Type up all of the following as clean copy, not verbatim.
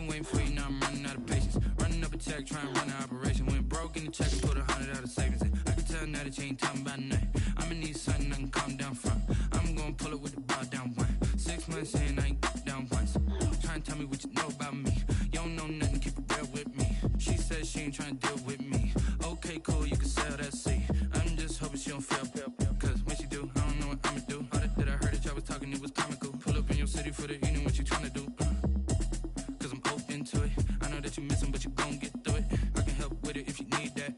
been waiting for you, now I'm running out of patience. Running up a check, trying to run an operation. Went broke in the check and put 100 out of savings in. I can tell now that you ain't talking about nothing. I'ma need something I can calm down from. I'm gonna pull it with the ball down one. 6 months in, I ain't down once. Trying to tell me what you know about me. You don't know nothing, keep it real with me. She says she ain't trying to deal with me. Okay, cool, you can sell that seat. I'm just hoping she don't fail. Cause when she do, I don't know what I'ma do. All that I heard that y'all was talking, it was comical. Pull up in your city for the evening, what you tryna do? Cause I'm open to it. I know that you missing, but you gon' get through it. I can help with it if you need that.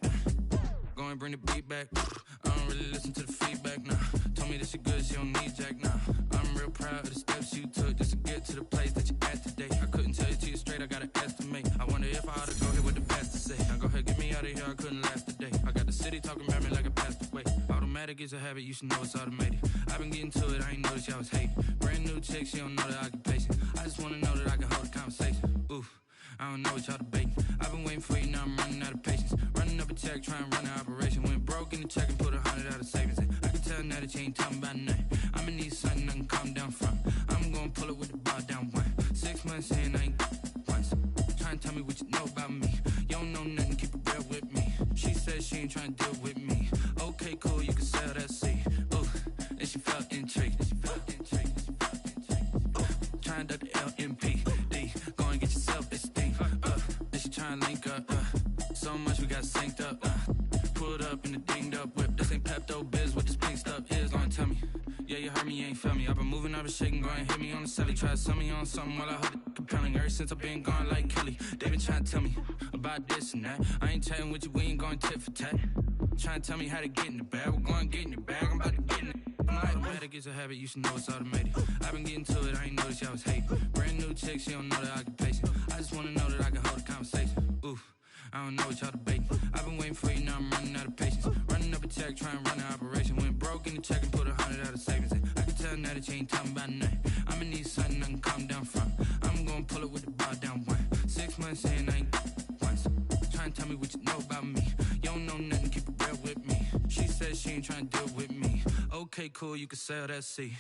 Go and bring the beat back. I don't really listen to the feedback, nah. Told me that she good, she don't need Jack, nah. I'm real proud of the steps you took just to get to the place that you at today. I couldn't tell you to you straight, I gotta estimate. I wonder if I ought to go here with the pastor say. Now go ahead, get me out of here, I couldn't last a day. I got the city talking about me like I passed away. Automatic is a habit, you should know it's automated. I've been getting to it, I ain't noticed y'all was hating. Brand new chick, she don't know the occupation. I just wanna know that I can hold a conversation. Oof, I don't know what y'all debating. I've been waiting for you, now I'm running out of patience. Running up a check, trying to run an operation. Went broke in the check and put 100 out of savings in. I can tell now that you ain't talking about nothing. I'ma need something I can calm down from. I'm gonna pull it with the ball down one. 6 months in, I ain't once. Trying to tell me what you know about me. You don't know nothing, keep it real with me. She says she ain't trying to deal with me. Okay, cool, you can sell that seat. Ooh, and she felt intrigued. Trying to duck the LMP. Go and get your self-esteem. Then she trying to link up. So much we got synced up. Pulled up in the dinged up whip. This ain't Pepto-Biz, what this pink stuff is. Don't tell me. Yeah, you heard me, you ain't felt me. I've been moving, I've been shaking, go and hit me on the celly. Try to sell me on something while I hold it compelling. Ever since I've been gone like Kelly, they been trying to tell me about this and that. I ain't chatting with you, we ain't going tit for tat. Trying to tell me how to get in the bag. We're going to get in the bag, I'm about to get in it. Automatic is a habit, you should know it's automated. I've been getting to it, I ain't noticed y'all was hating. Brand new chick, she don't know the occupation. I just wanna know that I can hold a conversation. Oof, I don't know what y'all debating. I've been waiting for you, now I'm running out of patience. Running up a check, trying to run an operation. Went broke in the check and put 100 out of savings in. I can tell now that you ain't talking about nothing. I'ma need something I can calm down from. I'm gonna pull it with the ball down one. 6 months in, I ain't once. Trying to tell me what you know about me. You don't know nothing, keep it real with me. She says she ain't trying to deal with me. Okay, cool, you can sell that seat.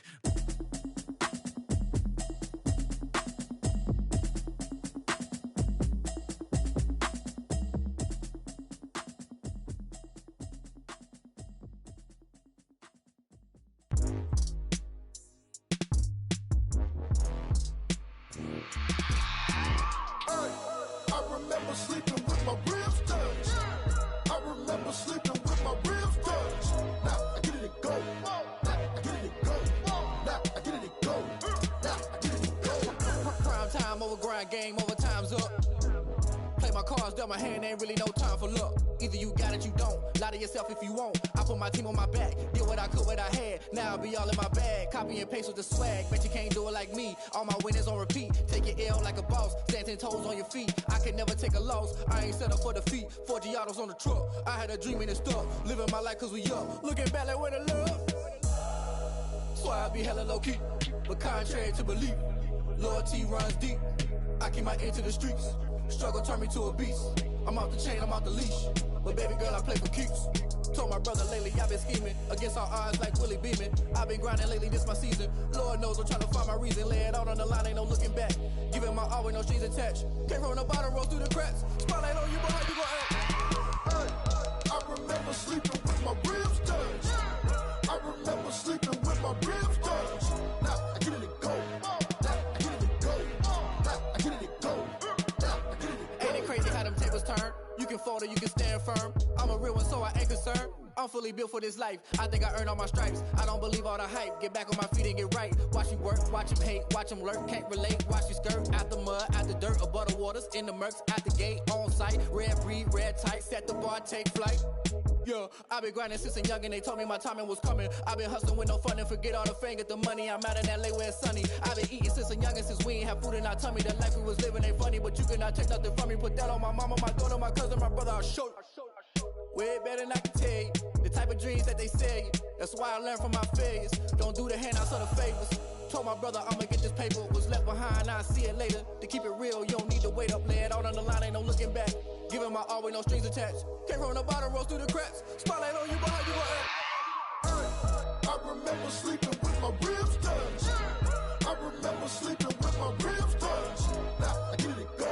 Game over, time's up. Play my cards dealt, my hand ain't really no time for luck. Either you got it, you don't. Lie to yourself if you won't. I put my team on my back, did what I could, what I had. Now I'll be all in my bag. Copy and paste with the swag. Bet you can't do it like me. All my winners on repeat. Take your L like a boss. Stand 10 toes on your feet. I can never take a loss. I ain't set up for defeat. 4 Giottos on the truck. I had a dream and it's stuck. Living my life cause we up. Looking back like where the love. So I be hella low key. But contrary to belief, loyalty runs deep. I keep my ear to the streets. Struggle turned me to a beast. I'm off the chain, I'm off the leash. But baby girl, I play for keeps. Told my brother lately, I've been scheming against all odds like Willie Beeman. I've been grinding lately, this my season. Lord knows I'm trying to find my reason. Lay it out on the line, ain't no looking back. Giving my all with no strings attached. Came from the bottom, roll through the cracks. Spotlight on you, boy, how you gon' act? I remember sleeping with my ribs touched. I remember sleeping with my ribs touched. Now I get it to go. You can fold or you can stand firm. I'm a real one, so I ain't concerned. I'm fully built for this life. I think I earned all my stripes. I don't believe all the hype. Get back on my feet and get right. Watch me work, watch him hate, watch him lurk. Can't relate, watch me skirt. Out the mud, out the dirt, above the waters, in the murks, out the gate, on site. Red breed, red tight, set the bar, take flight. Yeah, I been grinding since a young and they told me my timing was coming. I been hustling with no fun and forget all the fame, get the money. I'm out in LA where it's sunny. I been eating since a young and since we ain't have food in our tummy. The life we was living ain't funny, but you cannot take nothing from me. Put that on my mama, my daughter, my cousin, my brother, I'll show you. Way better than I can tell you. The type of dreams that they sell you. That's why I learned from my failures. Don't do the handouts or the favors. Told my brother I'ma get this paper. Was left behind, I'll see it later. To keep it real, you don't need to wait up. Lay it out on the line, ain't no looking back. Giving my all with no strings attached. Came from the bottom, rose through the cracks. Spotlight on you, boy, how you gon' act? I remember sleeping with my ribs touched. I remember sleeping with my ribs touched. Now I get it to go.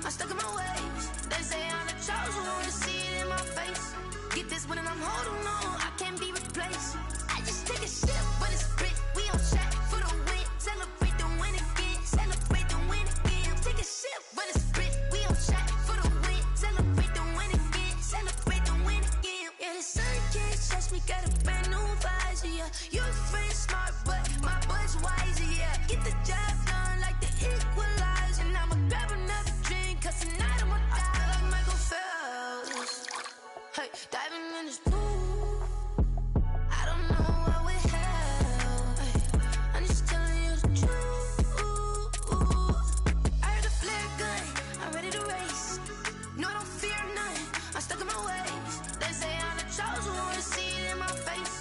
I'm stuck in my ways. They say I'm the chosen one, to see it in my face. Get this one and I'm holding on, I can't be replaced. I just take a sip, but it's split. We on track for the win. Celebrate the win again. Celebrate the win again. Take a sip, but it's split. We on track for the win. Celebrate the win again. Celebrate the win again. Yeah, the sun can't touch me. Got a brand new visor. Yeah, you're friend smart, but my boy's wiser. Yeah, get the job done like the equalizer. And I'ma grab another drink, 'cause tonight I'ma die. I feel like Michael Phelps. Hey, diving in this pool. I don't know what we have. Hey, I'm just telling you the truth. I heard the flare gun, I'm ready to race. No, I don't fear none, I'm stuck in my ways. They say I'm the chosen one, to see it in my face.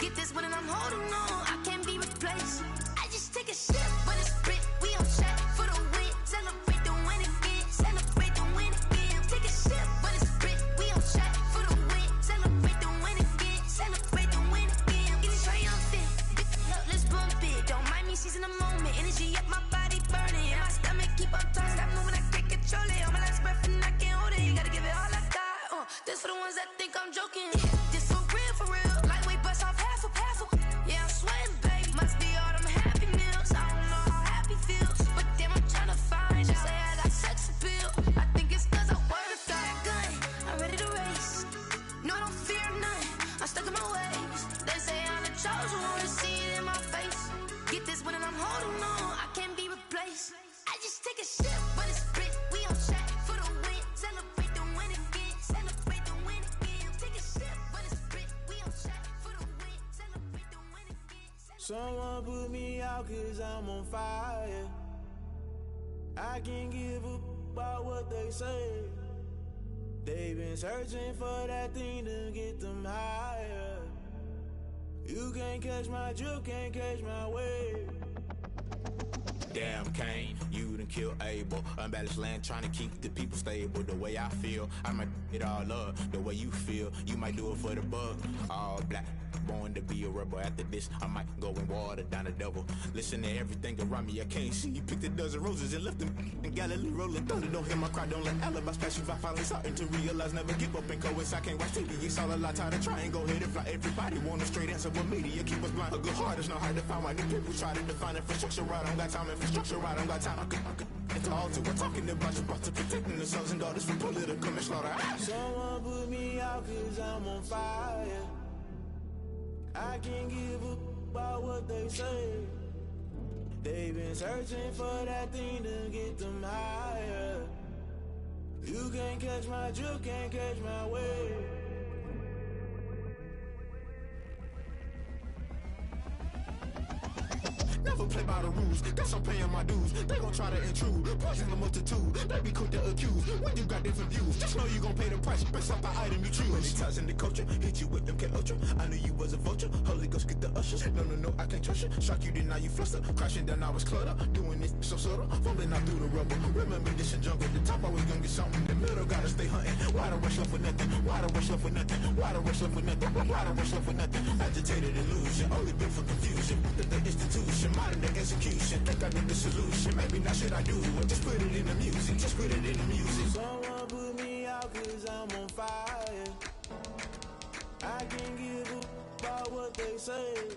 Get this one and I'm holding on, I can't be replaced. I just take a sip, but it's split. We on track for the win. Celebrate the win again. Celebrate the win again. Take a sip, but it's split. We on track for the win. Celebrate the win again. Celebrate the win again. Getting triumphant. Look, let's bump it. Don't mind me seizing the moment. Energy up my body burning. And my stomach keep on turning. Stop moving, I can't control it. On my last breath and I can't hold it. You gotta give it all I got. This for the ones that think I'm joking. This for real. Lightweight bust off half a. Yeah, I'm sweating, baby. Must be all them happy meals. I don't know how happy feels, but damn, I'm trying to find out. Say I got sex appeal. I think it's 'cause I wear the fire gun. I'm ready to race. No, I don't fear none. I'm stuck in my ways. They say I'm the chosen one, to see it in my face. Get this one and I'm holding on, I can't be replaced. I just take a sip, but it's split. We on track for the win. Celebrate the win again. Celebrate the win again. Take a sip, but it's split. We on track for the win. Celebrate the win again. Someone put me out 'cause I'm on fire. I can't give a about what they say. They've been searching for that thing to get them higher. You can't catch my drift, can't catch my wave. Damn, Kane, you done killed Abel. Unbalanced land, trying to keep the people stable. The way I feel, I might it all up. The way you feel, you might do it for the bug. All black, born to be a rebel. After this, I might go and water down the devil. Listen to everything around me, I can't see. Picked a dozen roses and left them in Galilee rolling thunder. Don't hear my cry, don't let alibis pass you. I finally starting to realize, never give up and coexist. I can't watch TV, it's all a lot. Tired of trying, go ahead and fly. Everybody want a straight answer, but media keep us blind. A good heart is not hard to find. Why new people try to define infrastructure right? I don't got time, infrastructure right, I don't got time. I could it's all to we're talking about you, about to protecting the sons and daughters from political and slaughter. Someone put me out 'cause I'm on fire. I can't give a about what they say. They've been searching for that thing to get them higher. You can't catch my drift, can't catch my wave. Never play by the rules, guess I'm paying my dues. They gon' try to intrude, poison the multitude. They be quick to accuse, when you got different views. Just know you gon' pay the price, based off the item you choose. Many times in the culture, hit you with MK Ultra. I knew you was a vulture, Holy Ghost get the ushers. No, I can't trust you. Shock you, then now you fluster. Crashing down, I was cluttered. Doing this so subtle, fumbling out through the rubble. Remember this in jungle, the top always gonna get something. The middle gotta stay hunting. Why the rush left with nothing? Why the rush left with nothing? Why the rush left with nothing? Why the rush left with nothing? Agitated illusion, only built for confusion. The institution, modern day execution. Think I need the solution. Maybe not should I do it? Just put it in the music. Just put it in the music. Someone put me out 'cause I'm on fire. I can't give a about what they say.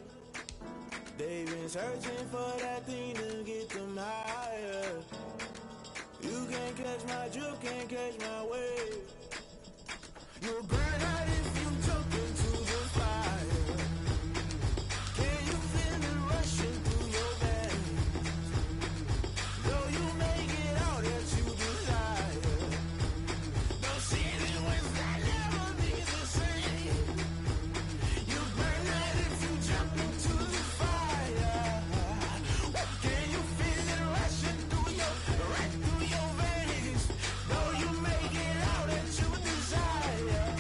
They've been searching for that thing to get them higher. You can't catch my drift, can't catch my wave. You'll burn out if you jump into the fire. Can you feel it rushing through your veins? Though you make it out that you desire. No season when that never be the same. You burn out if you jump into the fire. Can you feel it rushing through your veins? Though you make it out that you desire.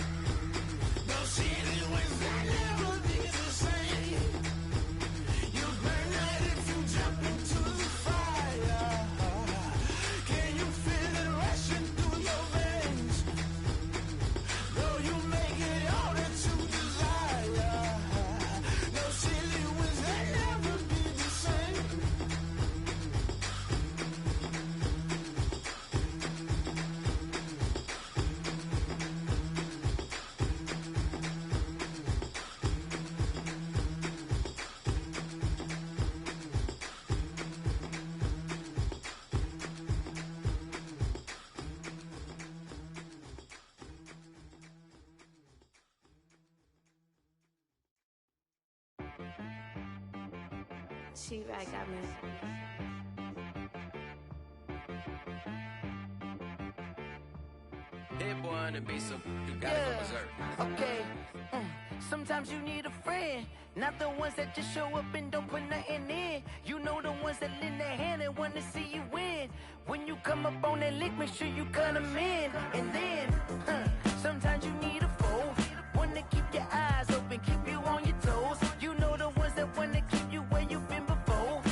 She right got me. Hit boy on the beat, so you gotta go berserk. Okay. Sometimes you need a friend, not the ones that just show up and don't put nothing in. You know the ones that lend their hand and want to see you win. When you come up on that lick, make sure you cut them in. And then, sometimes you need a foe, one to keep your eyes open, keep you on your toes. You know the ones that want to keep you where you've been before.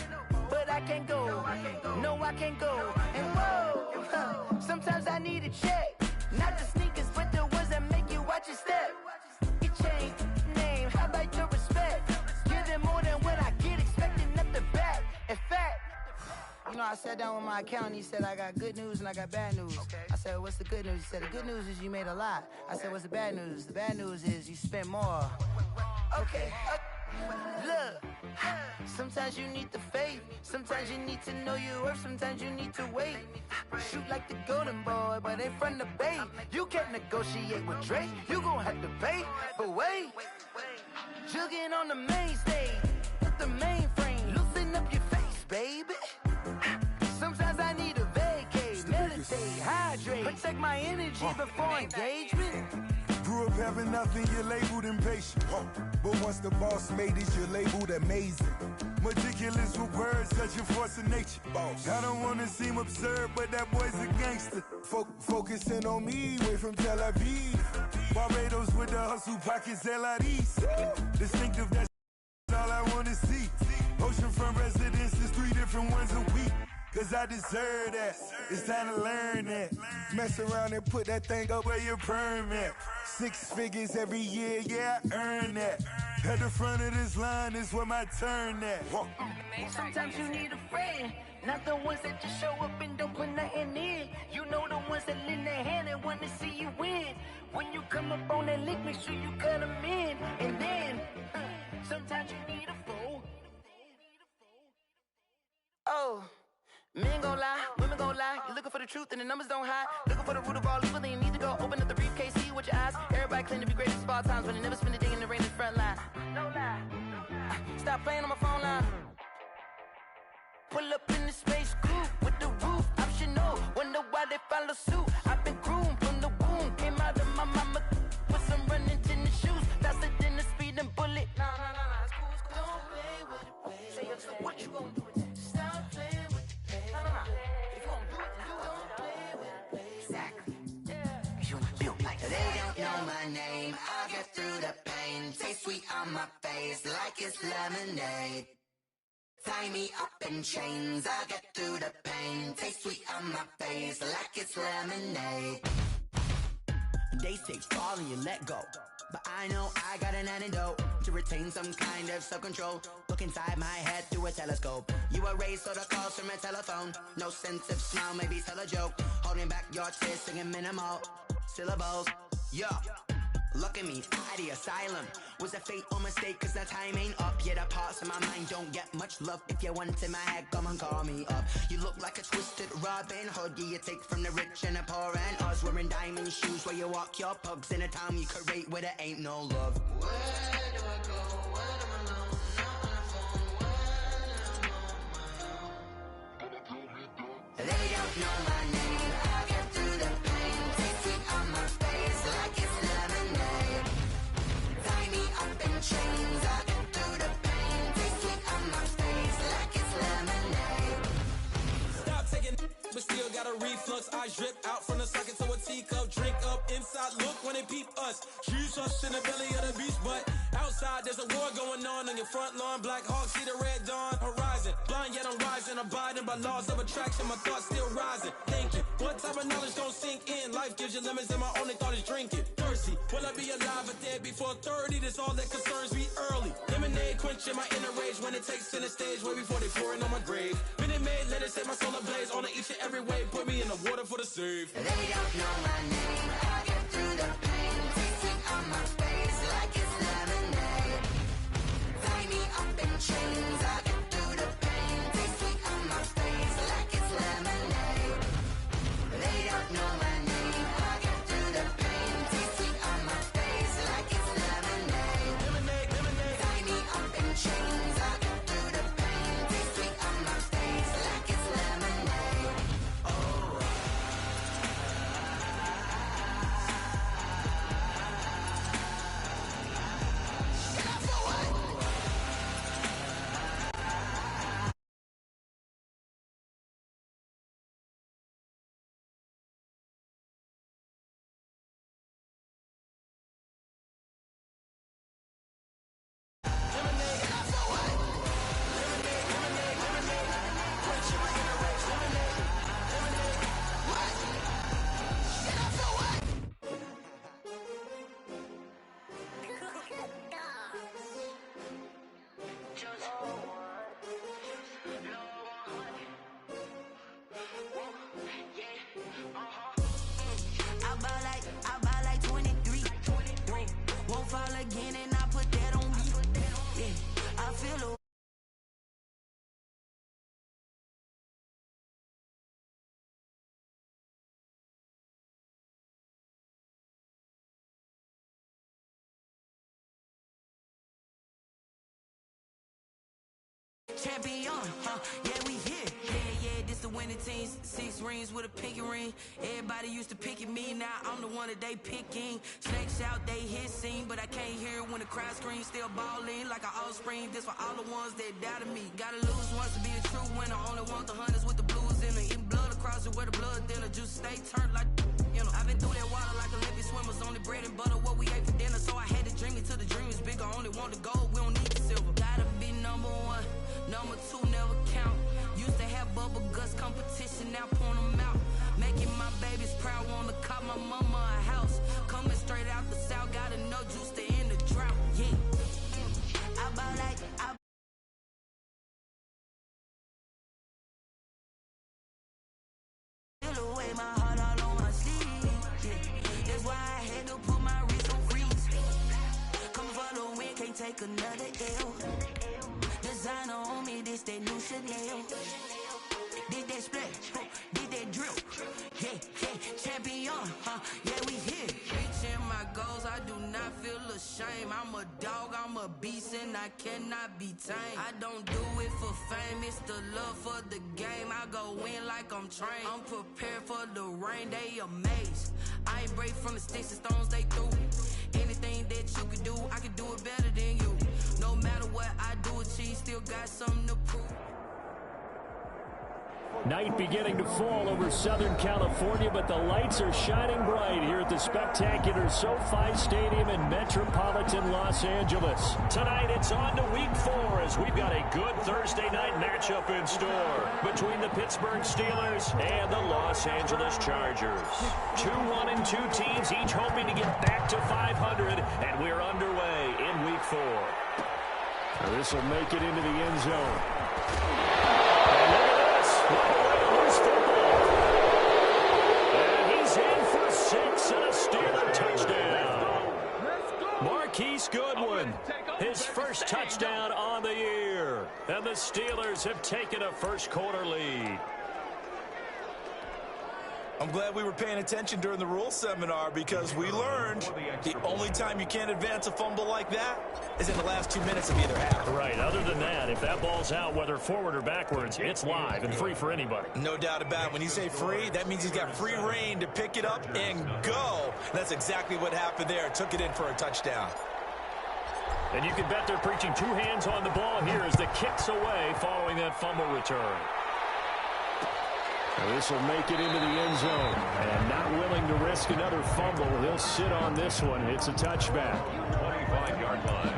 But I can't go, no I can't go. And whoa, sometimes I need a check. Not the sneakers, but the ones that make you watch your step. Your chain, name, how about your respect? Give them more than what I get, expecting nothing back. In fact, you know, I sat down with my accountant, he said, I got good news and I got bad news. I said, what's the good news? He said, the good news is you made a lot. I said, what's the bad news? The bad news is you spent more. Okay, look, sometimes you need the faith, sometimes you need to know your worth, sometimes you need to wait. Shoot like the golden boy, but ain't from the bay. You can't negotiate with Drake, you gon' have to pay. But wait, jugging on the main stage, with the mainframe, loosen up your face, baby. Sometimes I need a vacate, meditate, hydrate, protect my energy before engagement. Grew up having nothing, you're labeled impatient. But once the boss made it, you're labeled amazing. Meticulous with words, such a force of nature. I don't wanna seem absurd, but that boy's a gangster. Focusing on me, way from Tel Aviv. Barbados with the hustle pockets, LIDs. Distinctive, that's all I wanna see. Oceanfront residences, 3 different ones a week. Cause I deserve that, it's time to learn that. Mess around and put that thing up where your permit. 6 figures every year, yeah, I earn that. At the front of this line is where my turn at. Sometimes you need a friend, not the ones that just show up and don't put nothing in. You know the ones that lend their hand and want to see you win. When you come up on that lick, make sure you cut them in. And then, sometimes you need a foe. Oh. Men gon' lie, women gon' lie. You're looking for the truth and the numbers don't hide. Looking for the root of all evil, then you need to go open up the briefcase, see with your eyes. Everybody claim to be great at small times, but they never spend a day in the rain in the front line. No lie. Stop playing on my phone line. Pull up in the space coupe with the roof optional. Wonder why they follow suit. I've been groomed from the womb. Came out of my mama with some running tennis shoes. Faster than the speeding bullet. Nah, it's cool, it's cool. Don't play with it, baby. Say so what you gon' do with it? Stop playing with it. If you gon' do it, then don't play with it, baby. Exactly. Yeah. You built like that. They don't know my name. I get through the pain. Taste sweet on my face like it's lemonade. Tie me up in chains. I get through the pain. Taste sweet on my face like it's lemonade. They say fall and you let go, but I know I got an antidote to retain some kind of self-control. Look inside my head through a telescope. You erase all the calls from a telephone. No sense of smile, maybe tell a joke. Holding back your tears, singing minimal syllables. Yo, look at me, out the asylum. Was a fate or mistake, cause the time ain't up. Yet the parts of my mind don't get much love. If you want in my head, come and call me up. You look like a twisted Robin Hood. Yeah, you take from the rich and the poor and us. Wearing diamond shoes where you walk your pugs in a town you create where there ain't no love. Where do I go when I'm alone? Not on the phone when I'm on my own. They don't know my name. I get through the pain. Taste sweet on my face like it's lemonade. Tie me up in chains. I get through the pain. Taste sweet on my face like it's lemonade. Stop taking, but still got a reflux. I drip out from the socket to a teacup. Drink up inside. Look when they peep us. Jesus in the belly of the beast, but outside there's a war going on your front lawn. Black Hawk see the red dawn horizon. Blind yet I'm rising, abiding by laws of attraction. My thoughts still rising. Thinking, what type of knowledge gon' sink in? Life gives you limits, and my only thought is drinking. Thirsty, will I be alive or dead before 30? That's all that concerns me early. Lemonade quenching my inner rage when it takes center stage way before they pouring on my grave. Minute Maid, let it set my soul ablaze on each and every way. Put me in the water for the save. They don't know my name. I get through the pain. Taste sweet on my face like it's lemonade. Tie me up in chains. I get through the pain. Taste sweet on my face like it's lemonade. They don't know my name. I get through the pain. Taste sweet on my face like it's lemonade. Tie me up in chains. I get through the pain. feel a champion, yeah, we here. Yeah, this the winning teams. 6 rings with a pinky ring. Everybody used to pick at me, now I'm the one that they picking. Snakes out, they hit scene, but I can't hear it when the crowd screams. Still balling like an offspring. This for all the ones that doubted me. Gotta lose once to be a true winner. Only want the hunters with the blues in it. Eating blood across it where the blood thinner. Juice stay turned like, you know. I've been through that water like Olympic swimmers. Only bread and butter, what we ate for dinner. So I had to dream it till the dream is bigger. Only want the gold, we don't need the silver. Gotta be number 1. Number 2 never count. Used to have bubble guts competition, now point them out. Making my babies proud, wanna cop my mama a house. Coming straight out the south, got enough juice to end the drought. Yeah, I ball like I feel away my heart all on my sleeve. Yeah, that's why I had to put my wrist on freeze. Come for the win, can't take another L. Designer on me, this that new Chanel. This that splash, this that drip. Yeah, champion, yeah, we here. Reaching my goals, I do not feel ashamed. I'm a dog, I'm a beast, and I cannot be tamed. I don't do it for fame, it's the love for the game. I go in like I'm trained. I'm prepared for the rain, they amazed. I ain't break from the sticks and stones they threw. Anything that you can do, I can do it better than you. No matter what I do, achieve, still got something to prove. Night beginning to fall over Southern California, but the lights are shining bright here at the spectacular SoFi Stadium in metropolitan Los Angeles. Tonight it's on to week 4 as we've got a good Thursday night matchup in store between the Pittsburgh Steelers and the Los Angeles Chargers. 2-1-2 teams, each hoping to get back to 500, and we're underway in week 4. This will make it into the end zone. And he's in for 6 and a Steeler touchdown. Marquise Goodwin, his first touchdown on the year. And the Steelers have taken a first quarter lead. I'm glad we were paying attention during the rule seminar because we learned the only time you can't advance a fumble like that is in the last 2 minutes of either half. Right. Other than that, if that ball's out, whether forward or backwards, it's live and free for anybody. No doubt about it. When you say free, that means he's got free reign to pick it up and go. That's exactly what happened there. Took it in for a touchdown. And you can bet they're preaching 2 hands on the ball here as the kick's away following that fumble return. This will make it into the end zone. And not willing to risk another fumble, he'll sit on this one. It's a touchback. 25-yard line.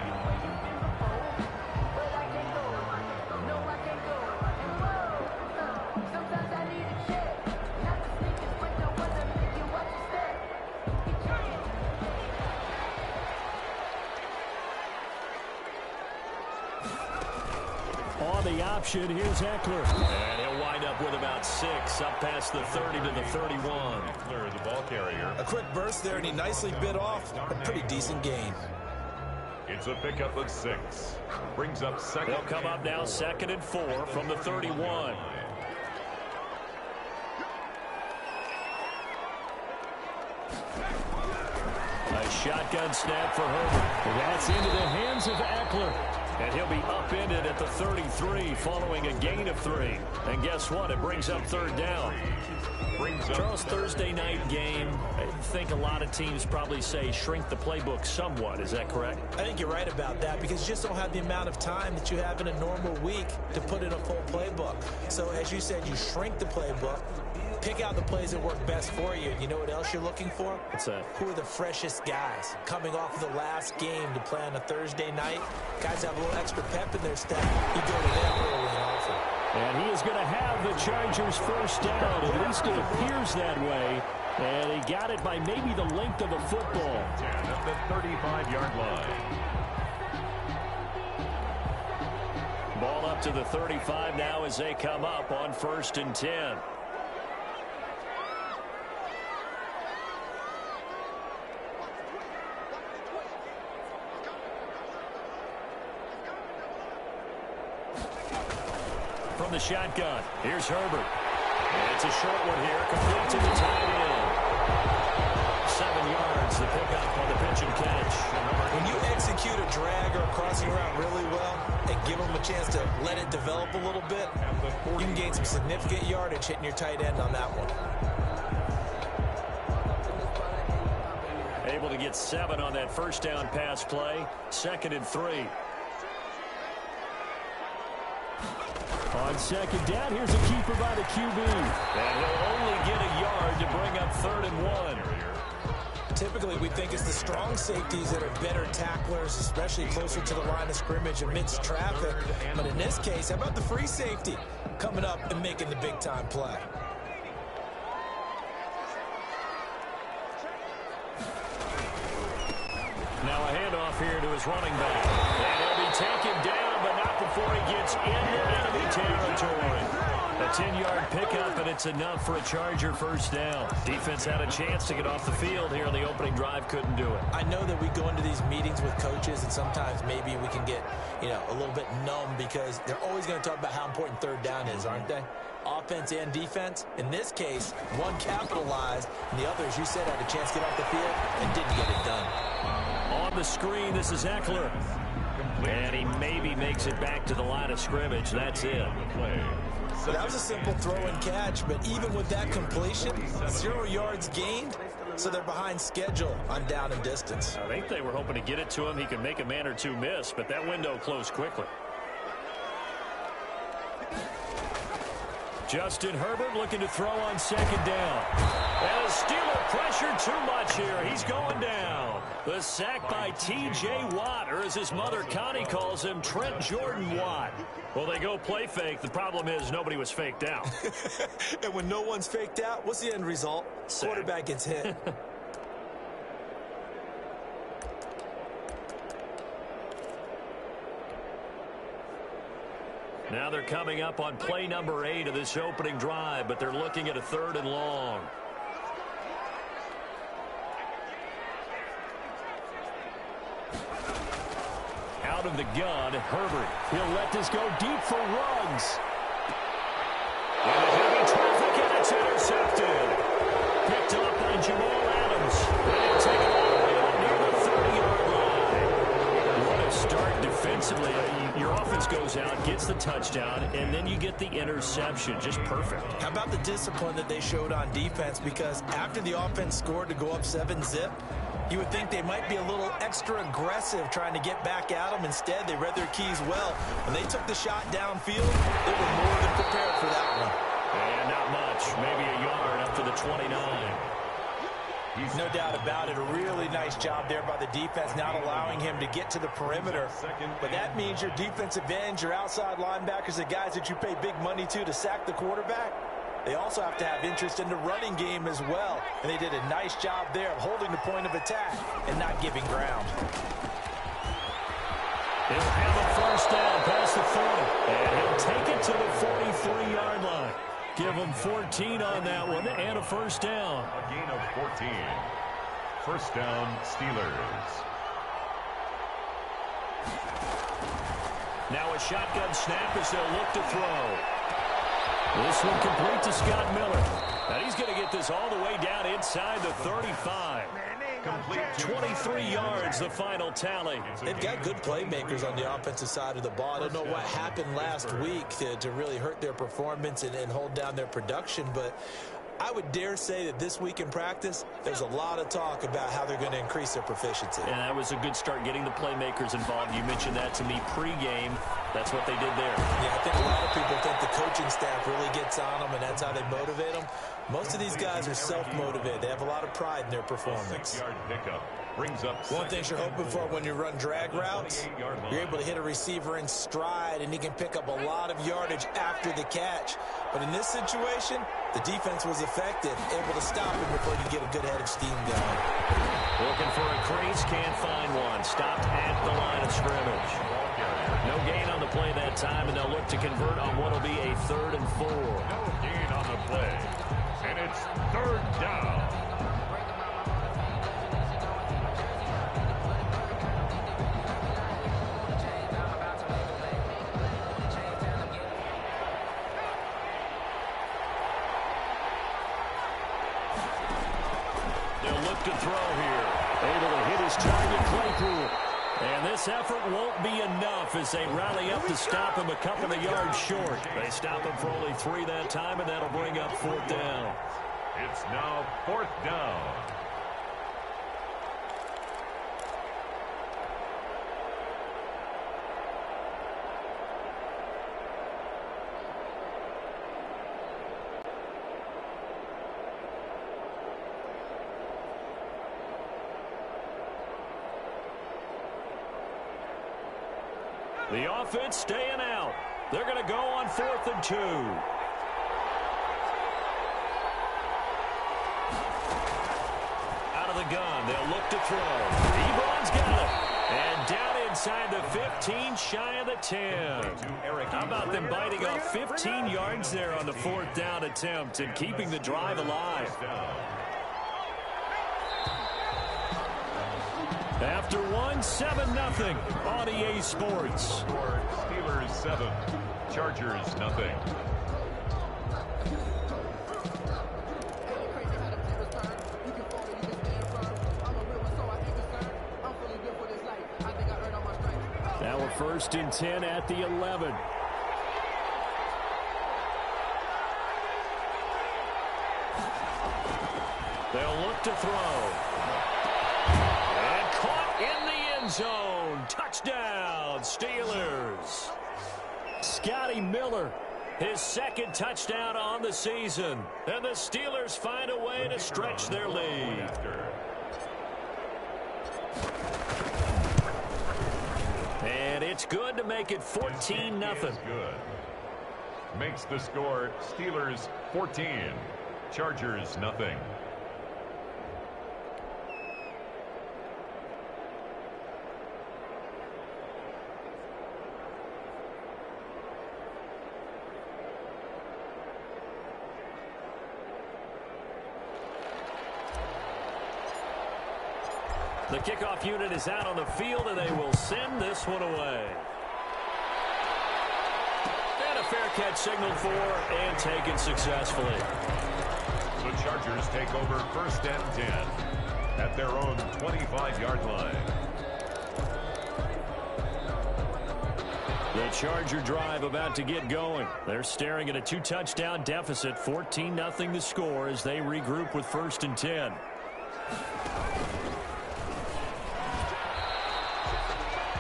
On the option, here's Eckler. And he'll wind up with about 6, up past the 30 to the 31. Eckler, the ball carrier. A quick burst there, and he nicely bit off a pretty decent gain. It's a pickup of 6. Brings up second. They'll come up now 2nd and 4 from the 31. A shotgun snap for Herbert. That's into the hands of Eckler. And he'll be upended at the 33 following a gain of 3. And guess what? It brings up 3rd down. Charles, Thursday night game, I think a lot of teams probably say shrink the playbook somewhat. Is that correct? I think you're right about that because you just don't have the amount of time that you have in a normal week to put in a full playbook. So as you said, you shrink the playbook. Pick out the plays that work best for you. You know what else you're looking for? What's that? Who are the freshest guys coming off of the last game to play on a Thursday night? Guys have a little extra pep in their step. You go to them early and often. And he is going to have the Chargers first down. At least it appears that way. And he got it by maybe the length of a football. At the 35-yard line. Ball up to the 35 now as they come up on 1st and 10. from the shotgun. Here's Herbert. And it's a short one here, complete to the tight end. 7 yards, the pickup on the pitch and catch. When you execute a drag or a crossing route really well and give them a chance to let it develop a little bit, you can gain some significant yardage hitting your tight end on that one. Able to get 7 on that first down pass play. 2nd and 3. On 2nd down, here's a keeper by the QB. And he'll only get a yard to bring up 3rd and 1. Typically, we think it's the strong safeties that are better tacklers, especially closer to the line of scrimmage amidst traffic. But in this case, how about the free safety coming up and making the big-time play? Now a handoff here to his running back. And he'll be taken down, but not before he gets into enemy territory. A 10-yard pickup, and it's enough for a Charger first down. Defense had a chance to get off the field here on the opening drive, couldn't do it. I know that we go into these meetings with coaches, and sometimes maybe we can get, a little bit numb because they're always going to talk about how important 3rd down is, aren't they? Offense and defense. In this case, one capitalized, and the other, as you said, had a chance to get off the field and didn't get it done. On the screen, this is Eckler. And he maybe makes it back to the line of scrimmage. That's it. So that was a simple throw and catch, but even with that completion, 0 yards gained, so they're behind schedule on down and distance. I think they were hoping to get it to him. He could make a man or two miss, but that window closed quickly. Justin Herbert looking to throw on 2nd down. And the Steeler pressure too much here. He's going down. The sack by T.J. Watt, or as his mother Connie calls him, Trent Jordan Watt. Well, they go play fake. The problem is nobody was faked out. And when no one's faked out, what's the end result? Sack. Quarterback gets hit. Now they're coming up on play number 8 of this opening drive, but they're looking at a 3rd and long. Out of the gun, Herbert. He'll let this go deep for Ruggs. And a heavy traffic, and it's intercepted. Picked up by Jamal Adams. And taken all the way out near the 30-yard line. What a start defensively. Your offense goes out, gets the touchdown, and then you get the interception. Just perfect. How about the discipline that they showed on defense? Because after the offense scored to go up 7-zip, you would think they might be a little extra aggressive trying to get back at them. Instead, they read their keys well. When they took the shot downfield, they were more than prepared for that one. And not much. Maybe a yard up to the 29. No doubt about it. A really nice job there by the defense, not allowing him to get to the perimeter. But that means your defensive ends, your outside linebackers, the guys that you pay big money to sack the quarterback, they also have to have interest in the running game as well. And they did a nice job there of holding the point of attack and not giving ground. He'll have a first down past the 40. And he'll take it to the 43-yard line. Give him 14 on that one and a first down. A gain of 14. First down, Steelers. Now a shotgun snap as they'll look to throw. This one complete to Scott Miller. And he's going to get this all the way down inside the 35. 23 yards, the final tally. They've got good playmakers on the offensive side of the ball. I don't know what happened last week to really hurt their performance and hold down their production, but I would dare say that this week in practice, there's a lot of talk about how they're going to increase their proficiency. And that was a good start getting the playmakers involved. You mentioned that to me pregame. That's what they did there. Yeah, I think a lot of people think the coaching staff really gets on them, and that's how they motivate them. Most of these guys are self-motivated. They have a lot of pride in their performance. One thing you're hoping for when you run drag routes, you're able to hit a receiver in stride, and he can pick up a lot of yardage after the catch. But in this situation, the defense was effective, able to stop him before you get a good head of steam going. Looking for a crease, can't find one. Stopped at the line of scrimmage. No gain on the play that time, and they'll look to convert on what will be a 3rd and 4. No gain on the play, and it's 3rd down. to throw here. Able to hit his target, Claypool. And this effort won't be enough as they rally up to stop him a couple of yards short. They stop him for only 3 that time, and that'll bring up 4th down. It's now 4th down. The offense staying out. They're going to go on 4th and 2. Out of the gun, they'll look to throw. Ebron's got it. And down inside the 15, shy of the 10. How about them biting off 15 yards there on the 4th down attempt and keeping the drive alive? After 1, 7-0 on EA Sports. Steelers 7, Chargers 0. Now a 1st and 10 at the 11. They'll look to throw. In the end zone. Touchdown, Steelers. Scotty Miller, his 2nd touchdown on the season. And the Steelers find a way to stretch their lead. And it's good to make it 14-0. Good. Makes the score Steelers 14, Chargers 0. The kickoff unit is out on the field, and they will send this one away. And a fair catch signaled for and taken successfully. The Chargers take over 1st and 10 at their own 25-yard line. The Charger drive about to get going. They're staring at a 2-touchdown deficit, 14-0 the score as they regroup with 1st and 10.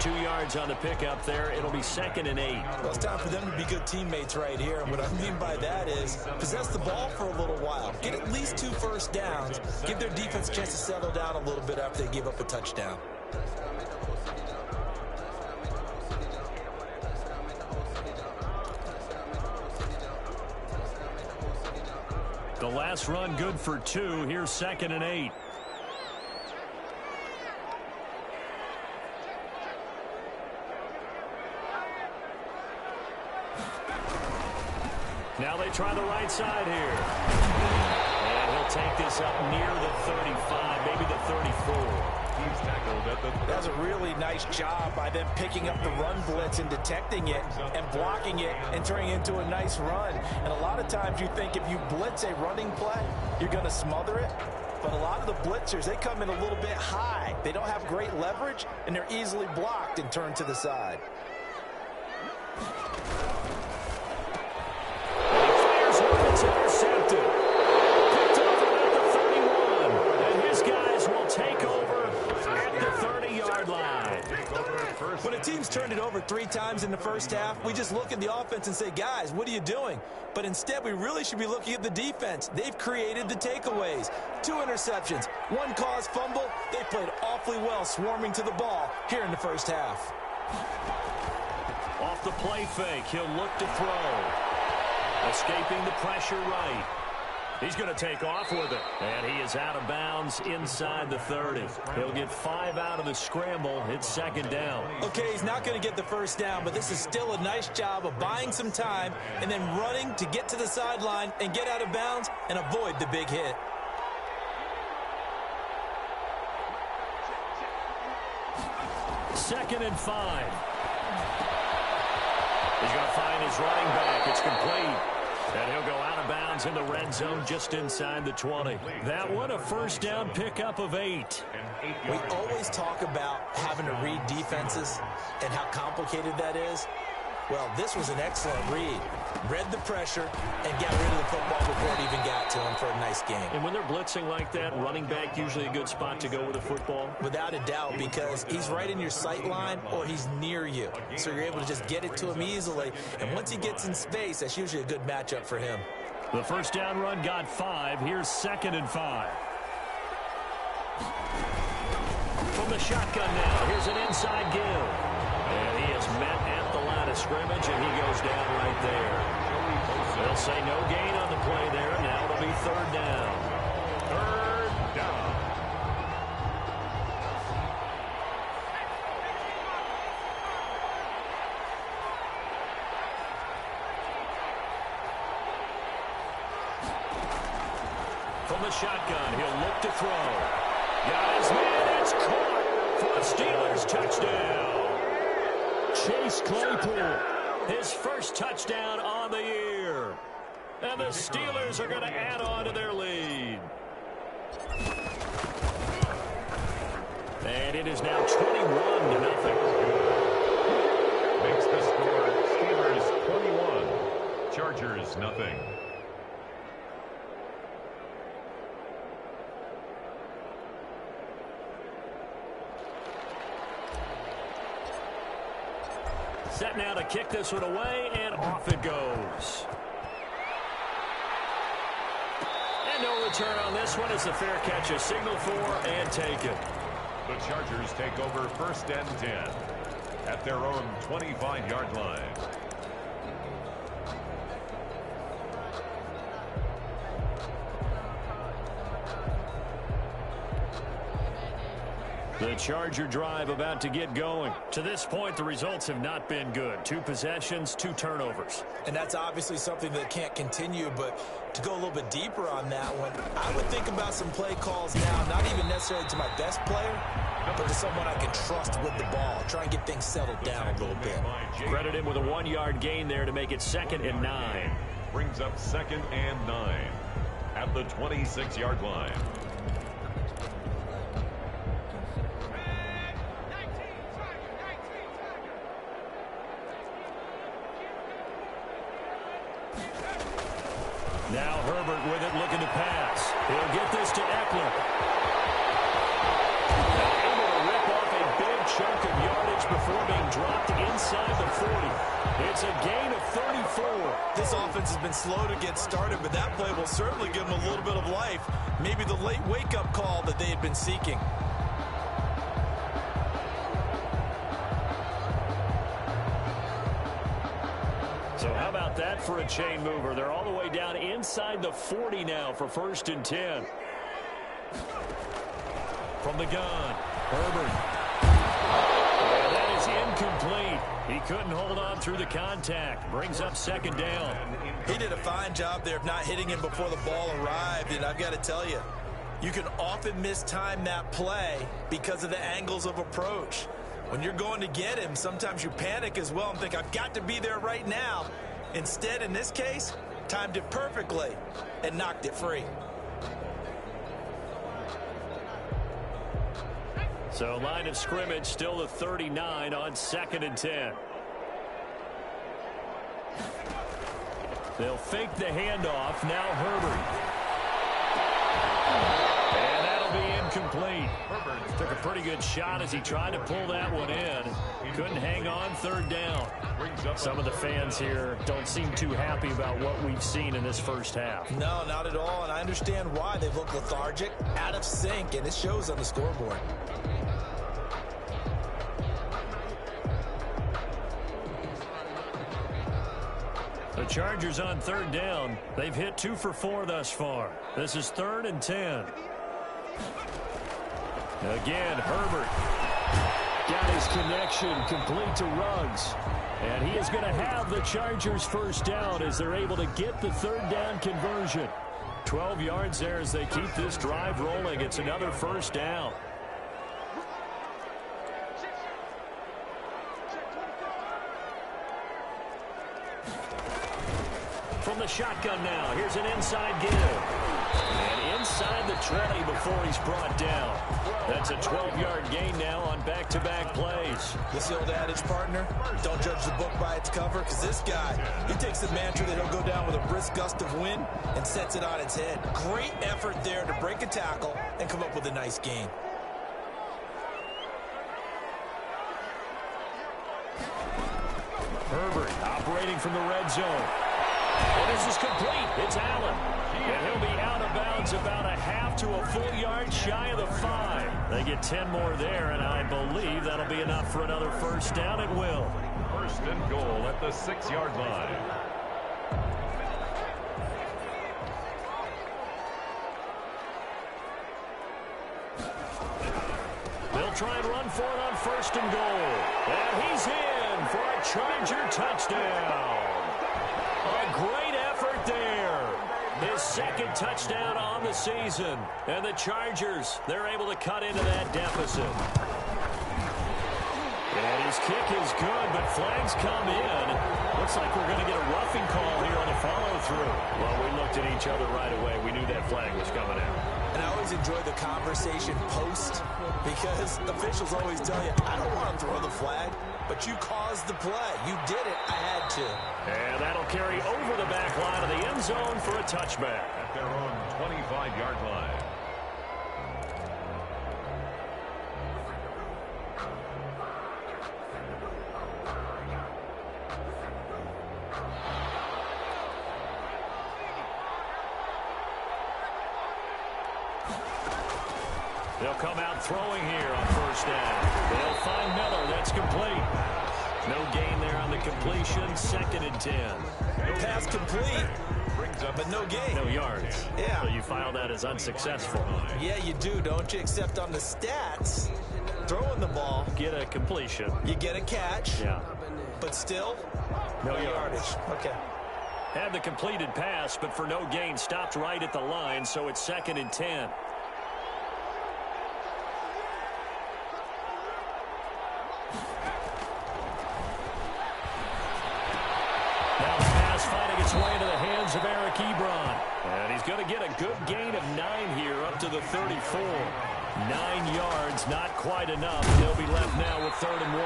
Two yards on the pickup there. It'll be 2nd and 8. Well, it's time for them to be good teammates right here. And what I mean by that is possess the ball for a little while. Get at least 2 first downs. Give their defense a chance to settle down a little bit after they give up a touchdown. The last run good for 2. Here's 2nd and 8. Now they try the right side here. And he'll take this up near the 35, maybe the 34. He's tackled at the... That was a really nice job by them picking up the run blitz and detecting it and blocking it and turning it into a nice run. And a lot of times you think if you blitz a running play, you're going to smother it. But a lot of the blitzers, they come in a little bit high. They don't have great leverage, and they're easily blocked and turned to the side. It's intercepted. Picked off about the 31. And his guys will take over at the 30-yard line. When a team's turned it over 3 times in the first half, we just look at the offense and say, guys, what are you doing? But instead, we really should be looking at the defense. They've created the takeaways. 2 interceptions, 1 caused fumble. They played awfully well swarming to the ball here in the first half. Off the play fake, he'll look to throw. Escaping the pressure right. He's going to take off with it. And he is out of bounds inside the 30. He'll get 5 out of the scramble. It's 2nd down. Okay, he's not going to get the first down, but this is still a nice job of buying some time and then running to get to the sideline and get out of bounds and avoid the big hit. Second and 5. He's going to find his running back. It's complete. And he'll go out of bounds in the red zone just inside the 20. That one a first down pickup of 8. We always talk about having to read defenses and how complicated that is. Well, this was an excellent read. Read the pressure and got rid of the football before it even got to him for a nice game. And when they're blitzing like that, running back usually a good spot to go with the football? Without a doubt, because he's right in your sight line or he's near you. So you're able to just get it to him easily. And once he gets in space, that's usually a good matchup for him. The first down run got 5. Here's 2nd and 5. From the shotgun now, here's an inside give. And he is met at the line of scrimmage, and he goes down right there. They'll say no gain on the play there. Now it'll be 3rd down. 3rd down. From the shotgun, he'll look to throw. Got his man, it's caught for a Steelers touchdown. Chase Claypool, his first touchdown on the year. And the Steelers are going to add on to their lead. And it is now 21-0. Makes the score Steelers 21, Chargers nothing. Set now to kick this one away, and off it goes. And no return on this one. It's a fair catch, a signal for, and taken. The Chargers take over 1st and 10 at their own 25-yard line. The Charger drive about to get going. To this point, the results have not been good. 2 possessions, 2 turnovers. And that's obviously something that can't continue, but to go a little bit deeper on that one, I would think about some play calls now, not even necessarily to my best player, but to someone I can trust with the ball. Try and get things settled down a little bit. Credit him with a 1-yard gain there to make it 2nd and 9. Brings up 2nd and 9 at the 26-yard line. Now Herbert with it, looking to pass. He'll get this to Eckler. Able to rip off a big chunk of yardage before being dropped inside the 40. It's a gain of 34. This offense has been slow to get started, but that play will certainly give them a little bit of life. Maybe the late wake-up call that they had been seeking. So how about that for a chain mover? They're all the way down inside the 40 now for 1st and 10. From the gun, Herbert. And that is incomplete. He couldn't hold on through the contact. Brings up 2nd down. He did a fine job there of not hitting him before the ball arrived, and I've got to tell you, you can often mistime that play because of the angles of approach. When you're going to get him, sometimes you panic as well and think, I've got to be there right now. Instead, in this case, timed it perfectly and knocked it free. So line of scrimmage still the 39 on 2nd and 10. They'll fake the handoff. Now Herbert. And that'll be incomplete. Herbert took a pretty good shot as he tried to pull that one in. Couldn't hang on 3rd down. Some of the fans here don't seem too happy about what we've seen in this first half. No, not at all, and I understand why. They look lethargic, out of sync, and it shows on the scoreboard. The Chargers on 3rd down. They've hit 2 for 4 thus far. This is 3rd and 10. Again, Herbert got his connection complete to Ruggs. And he is going to have the Chargers first down as they're able to get the 3rd down conversion. 12 yards there as they keep this drive rolling. It's another first down. from the shotgun now. Here's an inside give. And inside the 20 before he's brought down. That's a 12-yard gain now on back-to-back plays. This old adage, partner, don't judge the book by its cover, because this guy, he takes the mantra that he'll go down with a brisk gust of wind and sets it on its head. Great effort there to break a tackle and come up with a nice gain. Herbert operating from the red zone. And this is complete. It's Allen. And he'll be out of bounds about a half to a full yard shy of the 5. They get 10 more there, and I believe that'll be enough for another first down. It will. First and goal at the 6-yard line. They'll try and run for it on first and goal. And he's in for a Charger touchdown. A great effort there. His second touchdown on the season. And the Chargers, they're able to cut into that deficit. And his kick is good, but flags come in. Looks like we're going to get a roughing call here on the follow-through. Well, we looked at each other right away. We knew that flag was coming out. And I always enjoy the conversation post, because officials always tell you, I don't want to throw the flag, but you caused the play. You did it. I had to. And that'll carry over the back line of the end zone for a touchback. At their own 25-yard line. They'll come out throwing here on first down. They'll find Miller. That's complete. No gain there on the completion. 2nd and 10. Pass complete, but no gain. No yards. Yeah. So you file that as unsuccessful. Yeah, you do, don't you? Except on the stats, throwing the ball. Get a completion. You get a catch. Yeah. But still, no yardage. Okay. Had the completed pass, but for no gain, stopped right at the line, so it's 2nd and 10. Finding its way into the hands of Eric Ebron. And he's going to get a good gain of 9 here up to the 34. 9 yards, not quite enough. They'll be left now with 3rd and 1.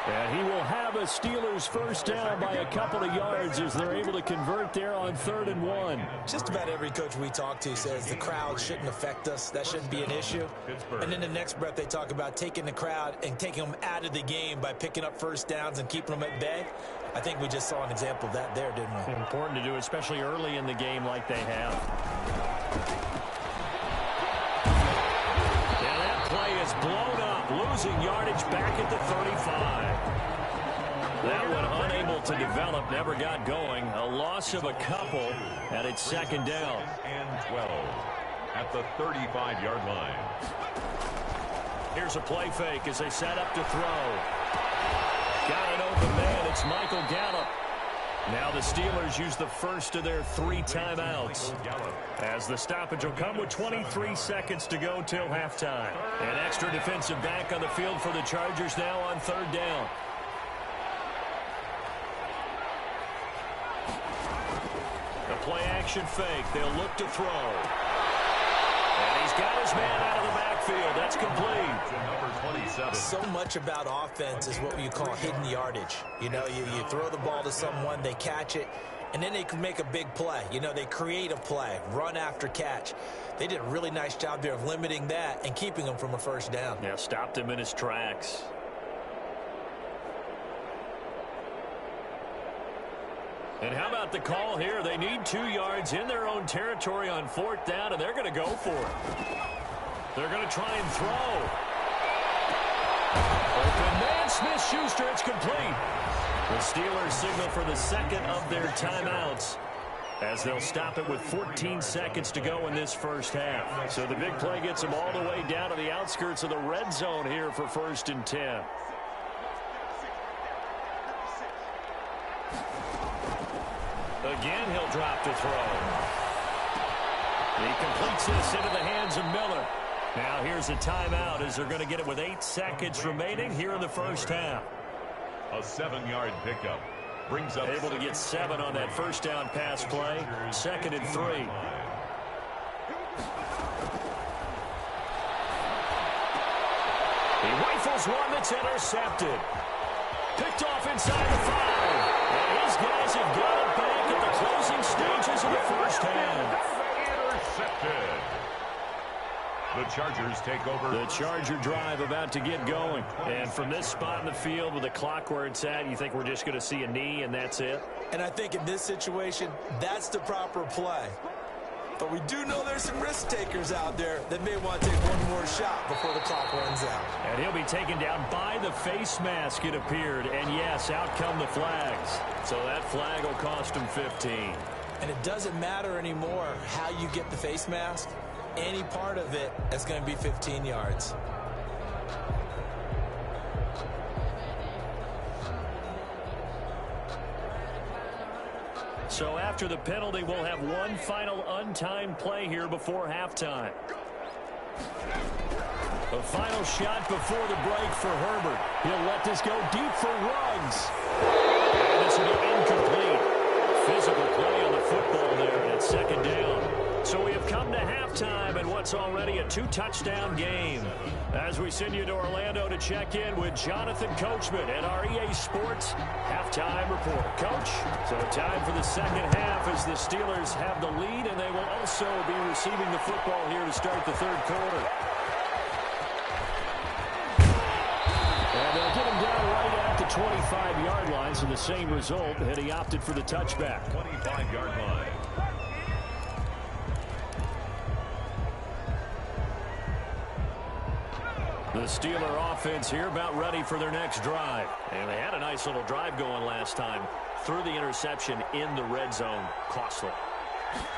And he will have a Steelers first down by a couple of yards as they're able to convert there on 3rd and 1. Just about every coach we talk to says the crowd shouldn't affect us. That shouldn't be an issue. And in the next breath, they talk about taking the crowd and taking them out of the game by picking up first downs and keeping them at bay. I think we just saw an example of that there, didn't we? Important to do, especially early in the game like they have. Yeah, that play is blown up, losing yardage back at the 35. That one unable to develop, never got going. A loss of a couple, and it's 2nd down. And 12 at the 35-yard line. Here's a play fake as they set up to throw. Got an open man. It's Michael Gallup. Now the Steelers use the first of their 3 timeouts. As the stoppage will come with 23 seconds to go till halftime. An extra defensive back on the field for the Chargers now on 3rd down. The play action fake. They'll look to throw. And he's got his man out of the backfield. That's complete. Number 27. So much about offense is what you call hidden yardage. You know, you throw the ball to someone, they catch it, and then they can make a big play. You know, they create a play, run after catch. They did a really nice job there of limiting that and keeping him from a first down. Yeah, stopped him in his tracks. And how about the call here? They need 2 yards in their own territory on 4th down, and they're going to go for it. They're going to try and throw. Open man, Smith-Schuster, it's complete. The Steelers signal for the 2nd of their timeouts as they'll stop it with 14 seconds to go in this first half. So the big play gets them all the way down to the outskirts of the red zone here for 1st and 10. Again, he'll drop to throw. He completes this into the hands of Miller. Now here's a timeout as they're going to get it with 8 seconds remaining here in the first half. A 7-yard pickup. brings up able to get 7 on that first down pass play. 2nd and 3. He rifles one that's intercepted. Picked off inside the 5. And his guys have got it back at the closing stages of the first half. Intercepted. The Chargers take over. The Charger drive about to get going. And from this spot in the field with the clock where it's at, you think we're just going to see a knee and that's it? And I think in this situation, that's the proper play. But we do know there's some risk takers out there that may want to take one more shot before the clock runs out. And he'll be taken down by the face mask, it appeared. And yes, out come the flags. So that flag will cost him 15. And it doesn't matter anymore how you get the face mask. Any part of it is going to be 15 yards. So after the penalty, we'll have one final untimed play here before halftime. A final shot before the break for Herbert. He'll let this go deep for Ruggs. And this will be incomplete. Physical play on the football there, and it's 2nd down. So we have come to halftime in what's already a 2-touchdown game. As we send you to Orlando to check in with Jonathan Coachman at our EA Sports Halftime Report. Coach, so time for the second half as the Steelers have the lead, and they will also be receiving the football here to start the 3rd quarter. And they'll get him down right at the 25-yard line, so the same result, and he opted for the touchback. 25-yard line. The Steeler offense here about ready for their next drive. And they had a nice little drive going last time. Threw the interception in the red zone. Costly.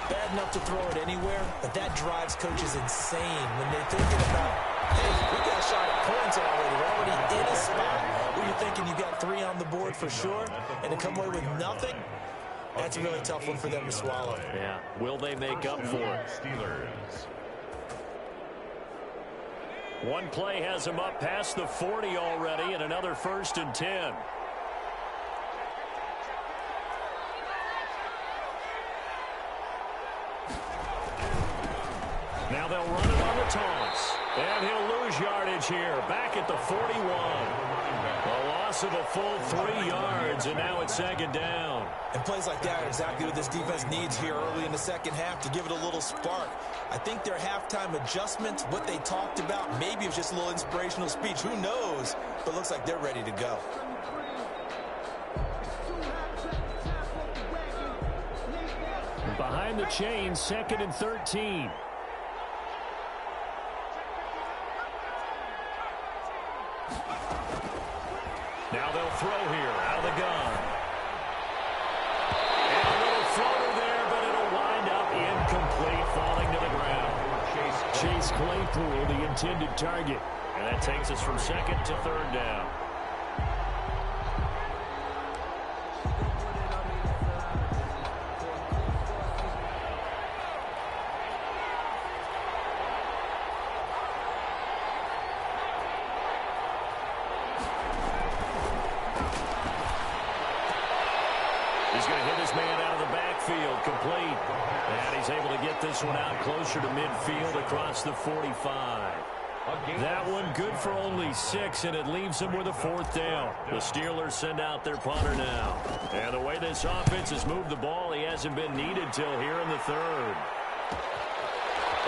Bad enough to throw it anywhere, but that drives coaches insane when they're thinking about, hey, we got a shot at points already. We're already in a spot where you're thinking you got 3 on the board for sure, and to come away with nothing, that's a really tough one for them to swallow. Yeah. Will they make up for it? Steelers. One play has him up past the 40 already, and another 1st and 10. Now they'll run it on the toss. And he'll lose yardage here. Back at the 41. A loss of a full 3 yards, and now it's 2nd down. And plays like that are exactly what this defense needs here early in the second half to give it a little spark. I think their halftime adjustments, what they talked about, maybe it was just a little inspirational speech. Who knows? But it looks like they're ready to go. Behind the chains, 2nd and 13. Now they'll throw here out of the gun. And a little floater there, but it'll wind up incomplete, falling to the ground. Chase Claypool, the intended target. And that takes us from 2nd to 3rd down. He's going to hit his man out of the backfield, complete. And he's able to get this one out closer to midfield across the 45. That one good for only 6, and it leaves him with a 4th down. The Steelers send out their punter now. And the way this offense has moved the ball, he hasn't been needed till here in the 3rd.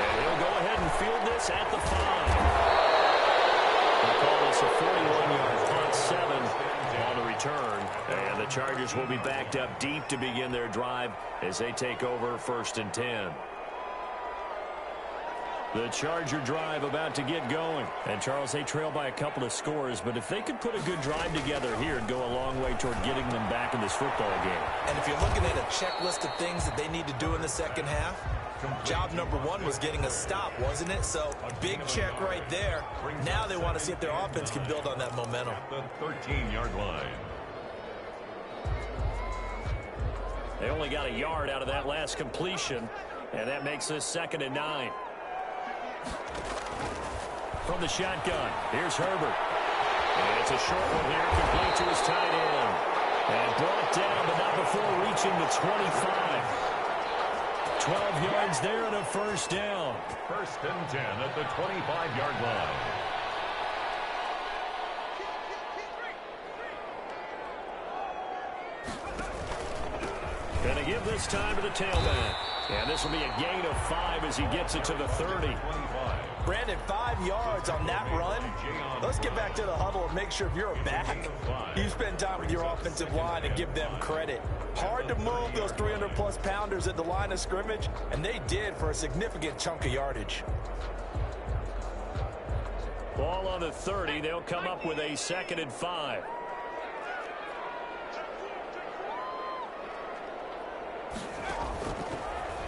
And he'll go ahead and field this at the 5. They'll call this a 41-yard punt, 7 on the return. And the Chargers will be backed up deep to begin their drive as they take over 1st and 10. The Charger drive about to get going. And, Charles, they trail by a couple of scores, but if they could put a good drive together here, it'd go a long way toward getting them back in this football game. And if you're looking at a checklist of things that they need to do in the second half, job number 1 was getting a stop, wasn't it? So, big check right there. Now they want to see if their offense can build on that momentum. The 13-yard line. They only got a yard out of that last completion, and that makes this 2nd and 9. From the shotgun, here's Herbert. And it's a short one here, complete to his tight end. And brought down, but not before reaching the 25. 12 yards there and a first down. First and 10 at the 25-yard line. Going to give this time to the tailback. And this will be a gain of 5 as he gets it to the 30. Brandon, 5 yards on that run. Let's get back to the huddle and make sure if you're a back, you spend time with your offensive line and give them credit. Hard to move those 300-plus pounders at the line of scrimmage, and they did for a significant chunk of yardage. Ball on the 30. They'll come up with a 2nd and 5.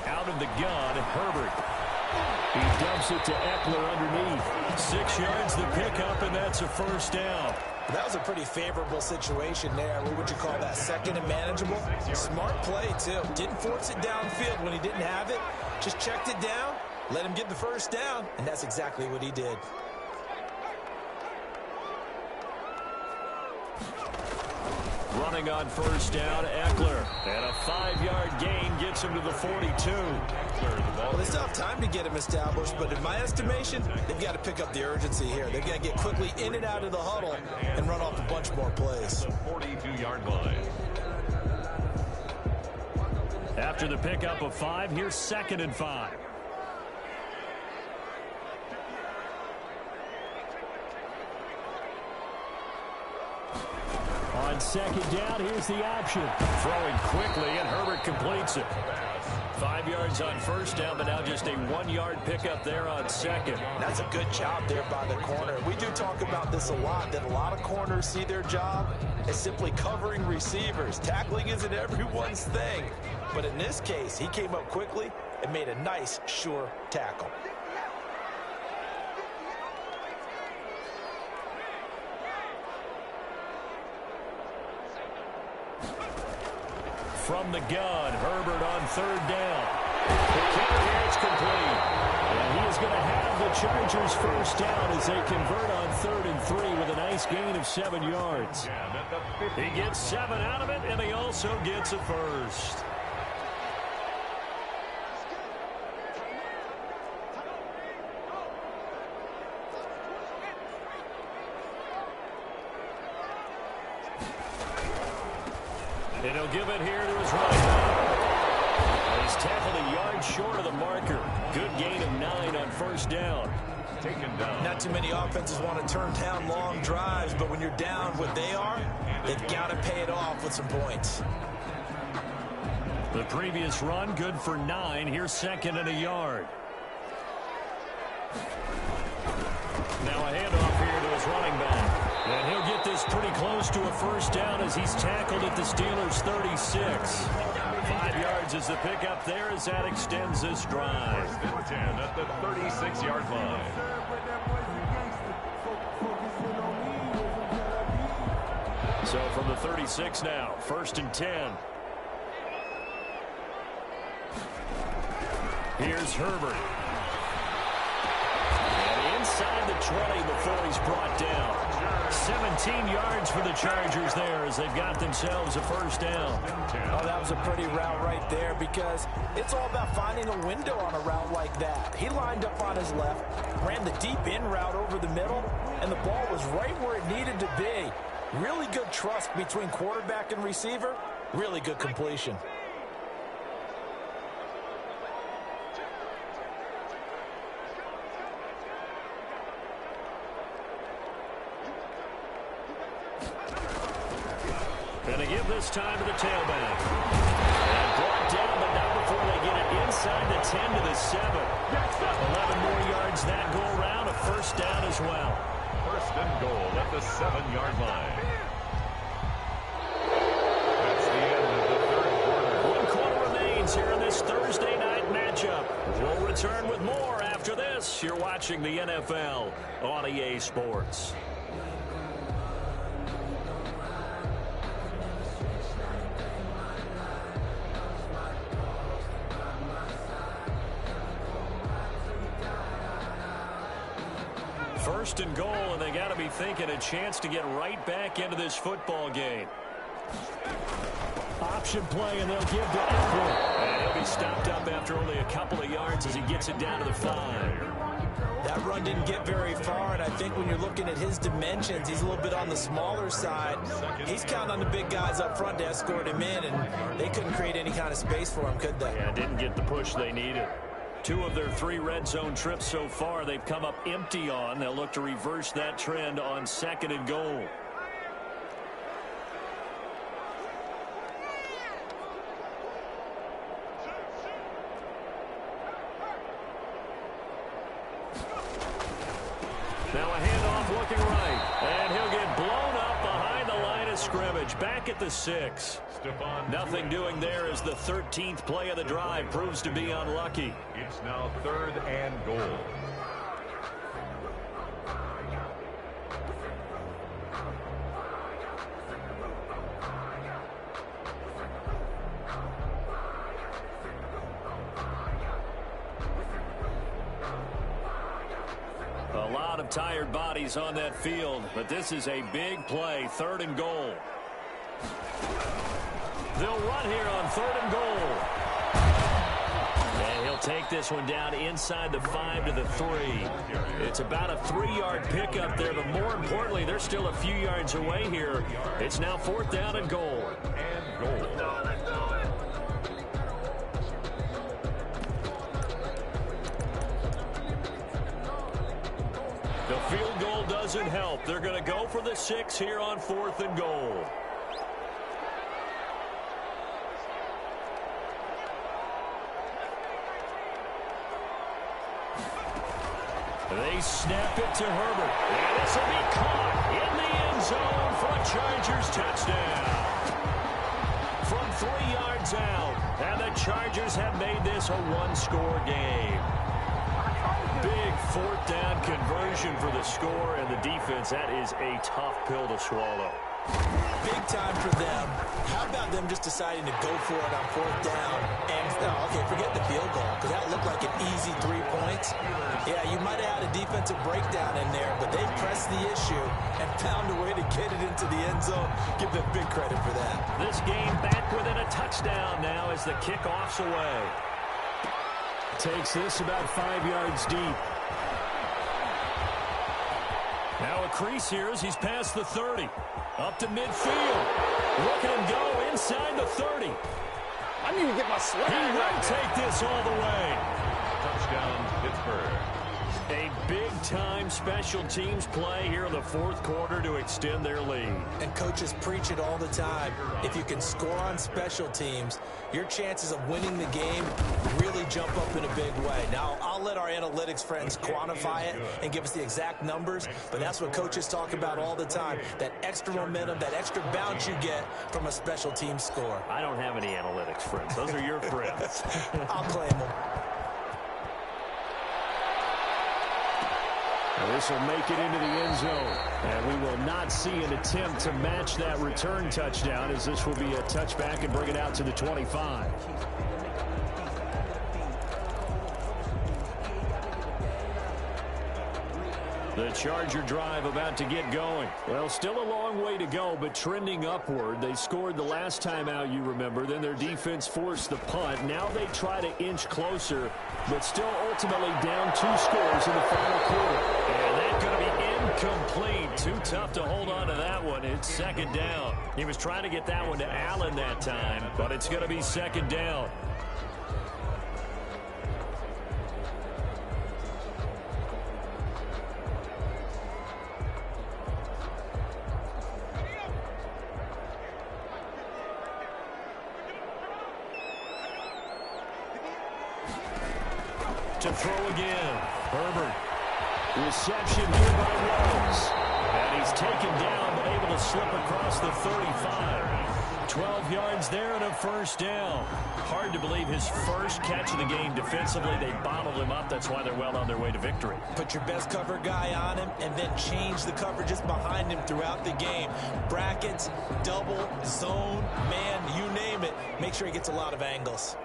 Out of the gun, Herbert. He dumps it to Eckler underneath. 6 yards the pickup, and that's a first down. That was a pretty favorable situation there. What would you call that? 2nd and manageable? Smart play, too. Didn't force it downfield when he didn't have it. Just checked it down, let him get the first down, and that's exactly what he did. Running on first down, Eckler. And a 5-yard gain gets him to the 42. Well, they still have time to get him established, but in my estimation, they've got to pick up the urgency here. They've got to get quickly in and out of the huddle and run off a bunch more plays. 42-yard line. After the pickup of 5, here's 2nd and 5. On 2nd down, here's the option. Throwing quickly, and Herbert completes it. 5 yards on first down, but now just a 1-yard pickup there on 2nd. That's a good job there by the corner. We do talk about this a lot, that a lot of corners see their job as simply covering receivers. Tackling isn't everyone's thing. But in this case, he came up quickly and made a nice, sure tackle. From the gun, Herbert on 3rd down. The kicker here, it's complete. And he is going to have the Chargers first down as they convert on 3rd and 3 with a nice gain of 7 yards. He gets 7 out of it, and he also gets a first. And he'll give it here to his running back. He's tackled a yard short of the marker. Good gain of 9 on first down. Taken down. Not too many offenses want to turn down long drives, but when you're down what they are, they've got to pay it off with some points. The previous run, good for 9. Here's 2nd and a yard. Now a handoff here to his running back. And he'll get this pretty close to a first down as he's tackled at the Steelers' 36. 5 yards is the pickup there as that extends this drive. First and 10 at the 36-yard line. So from the 36 now, 1st and 10. Here's Herbert. And inside the 20 before he's brought down. 17 yards for the Chargers there as they've got themselves a first down. Oh, that was a pretty route right there because it's all about finding a window on a route like that. He lined up on his left, ran the deep in route over the middle, and the ball was right where it needed to be. Really good trust between quarterback and receiver. Really good completion. Going to give this time to the tailback. And brought down, but not before they get it inside the 10 to the 7. 11 more yards that go around, a first down as well. First and goal at the 7-yard line. That's the end of the 3rd quarter. 1 quarter remains here in this Thursday night matchup. We'll return with more after this. You're watching the NFL on EA Sports. First and goal, and they got to be thinking a chance to get right back into this football game. Option play, and they'll give to Eckler. And he'll be stopped up after only a couple of yards as he gets it down to the 5. That run didn't get very far, and I think when you're looking at his dimensions, he's a little bit on the smaller side. He's counting on the big guys up front to escort him in, and they couldn't create any kind of space for him, could they? Yeah, didn't get the push they needed. 2 of their 3 red zone trips so far, they've come up empty on. They'll look to reverse that trend on 2nd and goal. Now a handoff looking right, and he'll get blown up behind the line of scrimmage. Back at the 6. Nothing doing there as the 13th play of the drive proves to be unlucky. It's now 3rd and goal. A lot of tired bodies on that field, but this is a big play. 3rd and goal. They'll run here on 3rd and goal. And he'll take this one down inside the 5 to the 3. It's about a 3-yard pickup there, but more importantly, they're still a few yards away here. It's now 4th down and goal. The field goal doesn't help. They're going to go for the 6 here on 4th and goal. They snap it to Herbert. And this will be caught in the end zone for a Chargers touchdown. From 3 yards out. And the Chargers have made this a 1-score game. Big 4th down conversion for the score, and the defense, that is a tough pill to swallow. Big time for them. How about them just deciding to go for it on 4th down? And, okay, forget the field goal, because that looked like an easy 3 points. Yeah, you might have had a defensive breakdown in there, but they pressed the issue and found a way to get it into the end zone. Give them big credit for that. This game back within a touchdown now as the kickoff's away. Takes this about 5 yards deep. Now a crease here as he's past the 30. Up to midfield. Look at him go inside the 30. I need to get my swag. He will take this all the way. Touchdown, Pittsburgh. A big-time special teams play here in the 4th quarter to extend their lead. And coaches preach it all the time. If you can score on special teams, your chances of winning the game really jump up in a big way. Now, I'll let our analytics friends quantify it and give us the exact numbers, but that's what coaches talk about all the time. That extra momentum, that extra bounce you get from a special team score. I don't have any analytics friends. Those are your friends. I'll claim them. This will make it into the end zone. And we will not see an attempt to match that return touchdown, as this will be a touchback and bring it out to the 25. The Charger drive about to get going. Well, still a long way to go, but trending upward. They scored the last time out, you remember. Then their defense forced the punt. Now they try to inch closer, but still ultimately down 2 scores in the final quarter. And that's going to be incomplete. Too tough to hold on to that one. It's 2nd down. He was trying to get that one to Allen that time, but it's going to be 2nd down. To throw again. Herbert. Reception here by Rose. And he's taken down, but able to slip across the 35. 12 yards there and a 1st down. Hard to believe his first catch of the game defensively. They bottled him up. That's why they're well on their way to victory. Put your best cover guy on him and then change the coverages behind him throughout the game. Brackets, double, zone, man, you name it. Make sure he gets a lot of angles.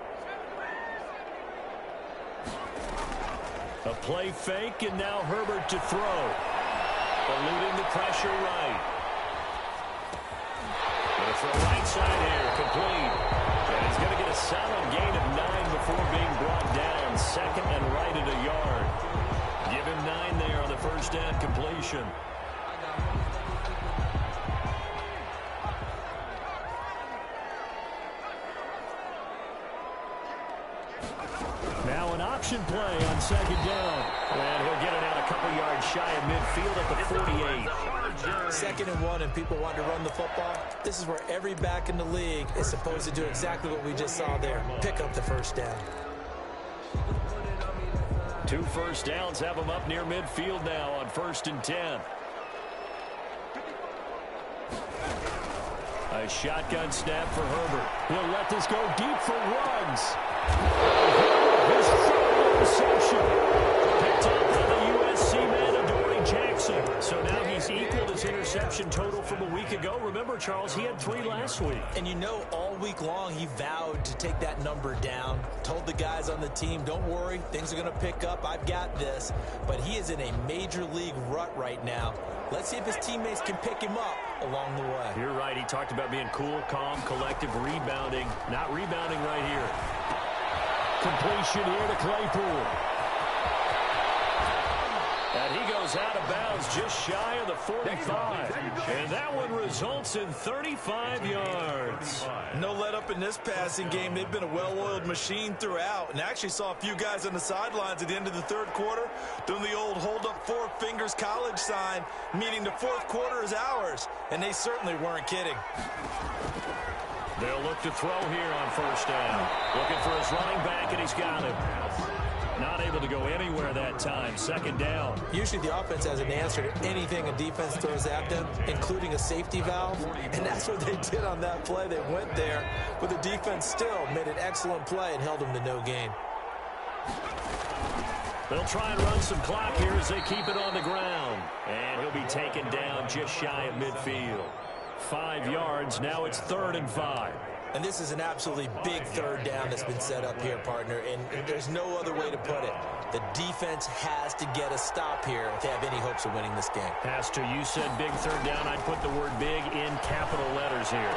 A play fake, and now Herbert to throw. Eluding the pressure right. And a throw right side here, complete. And he's going to get a solid gain of 9 before being brought down. Second and right at a yard. Give him 9 there on the first down completion. Now an option play on second down. And he'll get it out a couple yards shy of midfield at the 48. Second and 1 and people want to run the football. This is where every back in the league is supposed to do exactly what we just saw there. Pick up the first down. 2 first downs have them up near midfield now on 1st and 10. A shotgun snap for Herbert. He'll let this go deep for Ruggs. His third reception. Picked up by the USC man, Adoree Jackson. So now he's equaled his interception total from a week ago. Remember, Charles, he had 3 last week. And you know, all week long he vowed to take that number down. Told the guys on the team, don't worry, things are going to pick up. I've got this. But he is in a major league rut right now. Let's see if his teammates can pick him up along the way. You're right. He talked about being cool, calm, collective, rebounding. Not rebounding right here. Completion here to Claypool. And he goes out of bounds just shy of the 45. And that one results in 35 yards. No let up in this passing game. They've been a well-oiled machine throughout. And actually saw a few guys on the sidelines at the end of the third quarter doing the old hold up 4 fingers college sign, meaning the fourth quarter is ours. And they certainly weren't kidding. They'll look to throw here on first down. Looking for his running back, and he's got him. Not able to go anywhere that time. Second down. Usually the offense has an answer to anything a defense throws at them, including a safety valve. And that's what they did on that play. They went there, but the defense still made an excellent play and held them to no gain. They'll try and run some clock here as they keep it on the ground. And he'll be taken down just shy of midfield. 5 yards. Now it's 3rd and 5. And this is an absolutely big third down that's been set up here, partner, and there's no other way to put it. The defense has to get a stop here if they have any hopes of winning this game. Pastor, you said big third down. I'd put the word big in capital letters here.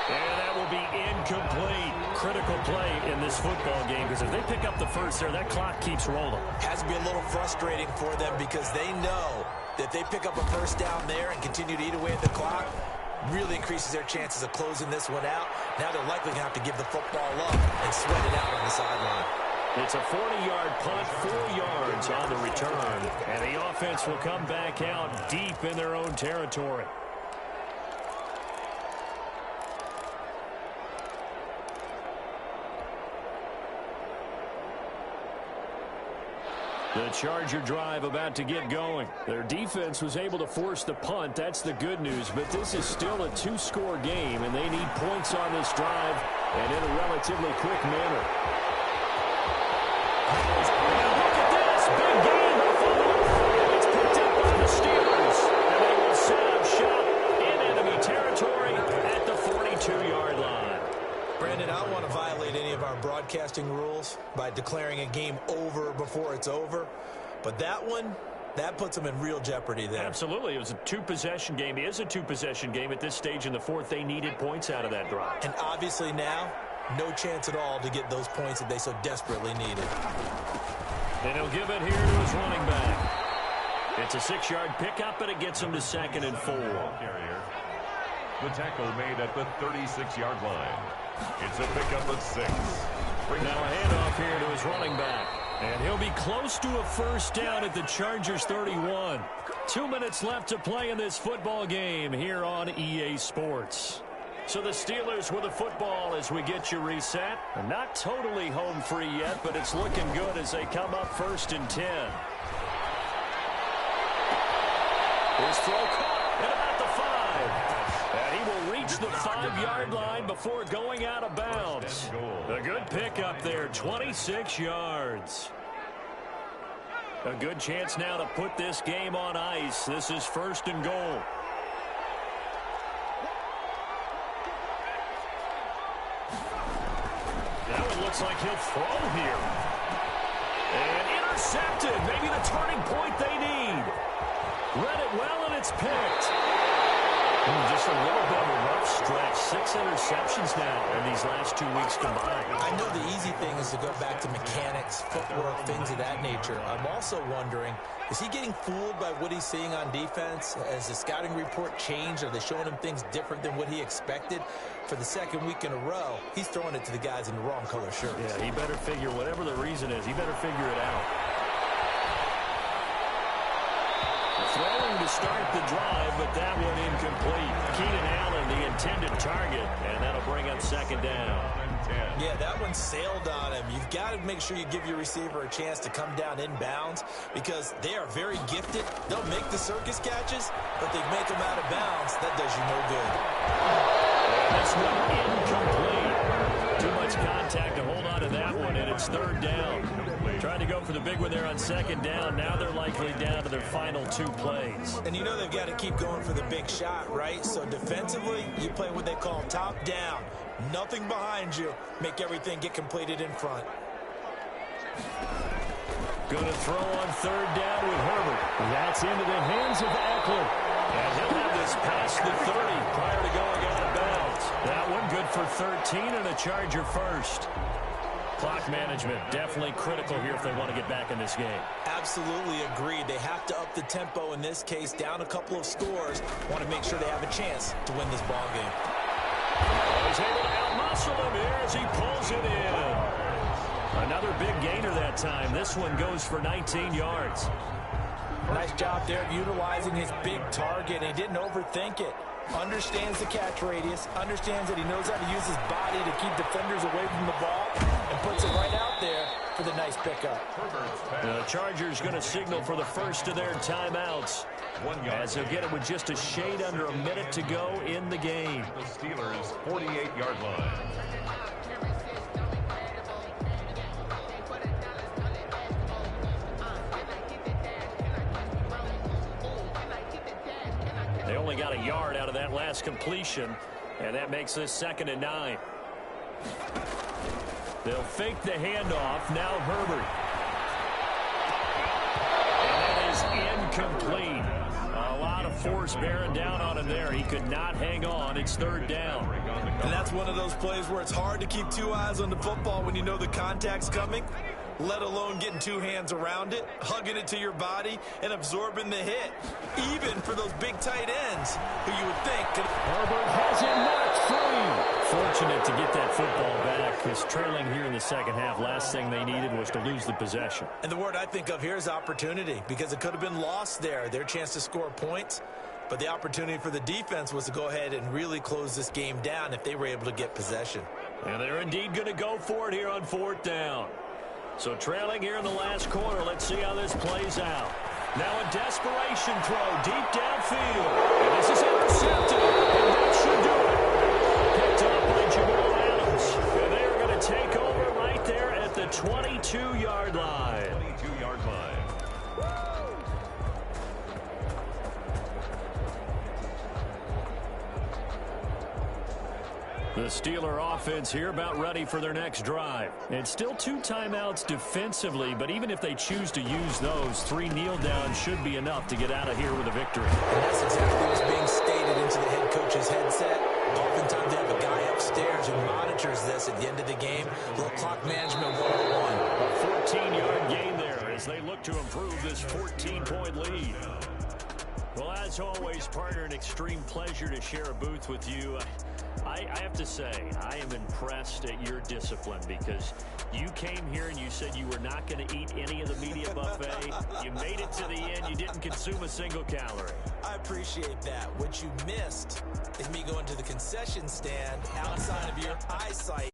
And that will be incomplete. Critical play in this football game, because if they pick up the first there, that clock keeps rolling. Has to be a little frustrating for them because they know that if they pick up a first down there and continue to eat away at the clock, really increases their chances of closing this one out. Now they're likely going to have to give the football up and sweat it out on the sideline. It's a 40-yard punt, 4 yards on the return. And the offense will come back out deep in their own territory. The Charger drive about to get going. Their defense was able to force the punt. That's the good news. But this is still a 2-score game, and they need points on this drive and in a relatively quick manner. And look at this. Big game. It's picked up by the Steelers. And they will set up shop in enemy territory at the 42-yard line. Brandon, I don't want to violate any of our broadcasting rules by declaring a game over before it's over. But that one, that puts them in real jeopardy there. Absolutely. It was a 2-possession game. It is a 2-possession game at this stage in the fourth. They needed points out of that drive. And obviously now, no chance at all to get those points that they so desperately needed. And he'll give it here to his running back. It's a 6-yard pickup, but it gets him to 2nd and 4. The tackle made at the 36-yard line. It's a pickup of 6. Now a handoff here to his running back. And he'll be close to a first down at the Chargers 31. 2 minutes left to play in this football game here on EA Sports. So the Steelers with the football as we get you reset. They're not totally home free yet, but it's looking good as they come up 1st and 10. His throw caught at about the 5. And he will reach the 5-yard line before going out of bounds. A good pickup there, 26 yards. A good chance now to put this game on ice. This is 1st and goal. That one looks like he'll throw here. And intercepted. Maybe the turning point they need. Read it well, and it's picked. Just a little bit of a rough stretch. 6 interceptions now in these last 2 weeks combined. I know the easy thing is to go back to mechanics, footwork, things of that nature. I'm also wondering, is he getting fooled by what he's seeing on defense? Has the scouting report changed? Are they showing him things different than what he expected? For the second week in a row, he's throwing it to the guys in the wrong color shirts. Yeah, he better figure, whatever the reason is, he better figure it out. Throwing to start the drive, but that one incomplete. Keenan Allen, the intended target, and that'll bring up second down. Yeah, that one sailed on him. You've got to make sure you give your receiver a chance to come down inbounds because they are very gifted. They'll make the circus catches, but they make them out of bounds. That does you no good. This one incomplete. Too much contact to hold on to that one, and it's third down. Trying to go for the big one there on second down. Now they're likely down to their final 2 plays. And you know they've got to keep going for the big shot, right? So defensively, you play what they call top down. Nothing behind you. Make everything get completed in front. Going to throw on third down with Herbert. That's into the hands of Eckler. And he'll have this past the 30 prior to going out of bounds. That one good for 13 and a Charger first. Clock management definitely critical here if they want to get back in this game. Absolutely agreed. They have to up the tempo in this case, down a couple of scores. Want to make sure they have a chance to win this ball game. He's able to out-muscle him here as he pulls it in. Another big gainer that time. This one goes for 19 yards. Nice job there utilizing his big target. He didn't overthink it. Understands the catch radius, understands that he knows how to use his body to keep defenders away from the ball, and puts it right out there for the nice pickup. The Chargers going to signal for the first of their timeouts, as they'll get it with just a shade under a minute to go in the game. The Steelers' 48-yard line. They only got a yard out of that last completion, and that makes this 2nd and 9. They'll fake the handoff. Now Herbert. And that is incomplete. A lot of force bearing down on him there. He could not hang on. It's third down. And that's one of those plays where it's hard to keep 2 eyes on the football when you know the contact's coming, let alone getting 2 hands around it, hugging it to your body, and absorbing the hit. Even for those big tight ends, who you would think could... Herbert has it knocked free. Fortunate to get that football back, because trailing here in the second half, last thing they needed was to lose the possession. And the word I think of here is opportunity, because it could have been lost there, their chance to score points. But the opportunity for the defense was to go ahead and really close this game down if they were able to get possession. And they're indeed going to go for it here on 4th down. So trailing here in the last quarter, let's see how this plays out. Now a desperation throw deep downfield. And this is intercepted. And that should do it. Picked up by Jamal Adams. And they're going to take over right there at the 22-yard line. 22-yard line. The Steeler offense here about ready for their next drive. It's still 2 timeouts defensively, but even if they choose to use those, 3 kneel downs should be enough to get out of here with a victory. And that's exactly what's being stated into the head coach's headset. Oftentimes they have a guy upstairs who monitors this at the end of the game. A little clock management 101. A 14-yard gain there as they look to improve this 14-point lead. Well, as always, partner, an extreme pleasure to share a booth with you. I have to say, I am impressed at your discipline because you came here and you said you were not going to eat any of the media buffet. You made it to the end. You didn't consume a single calorie. I appreciate that. What you missed is me going to the concession stand outside of your eyesight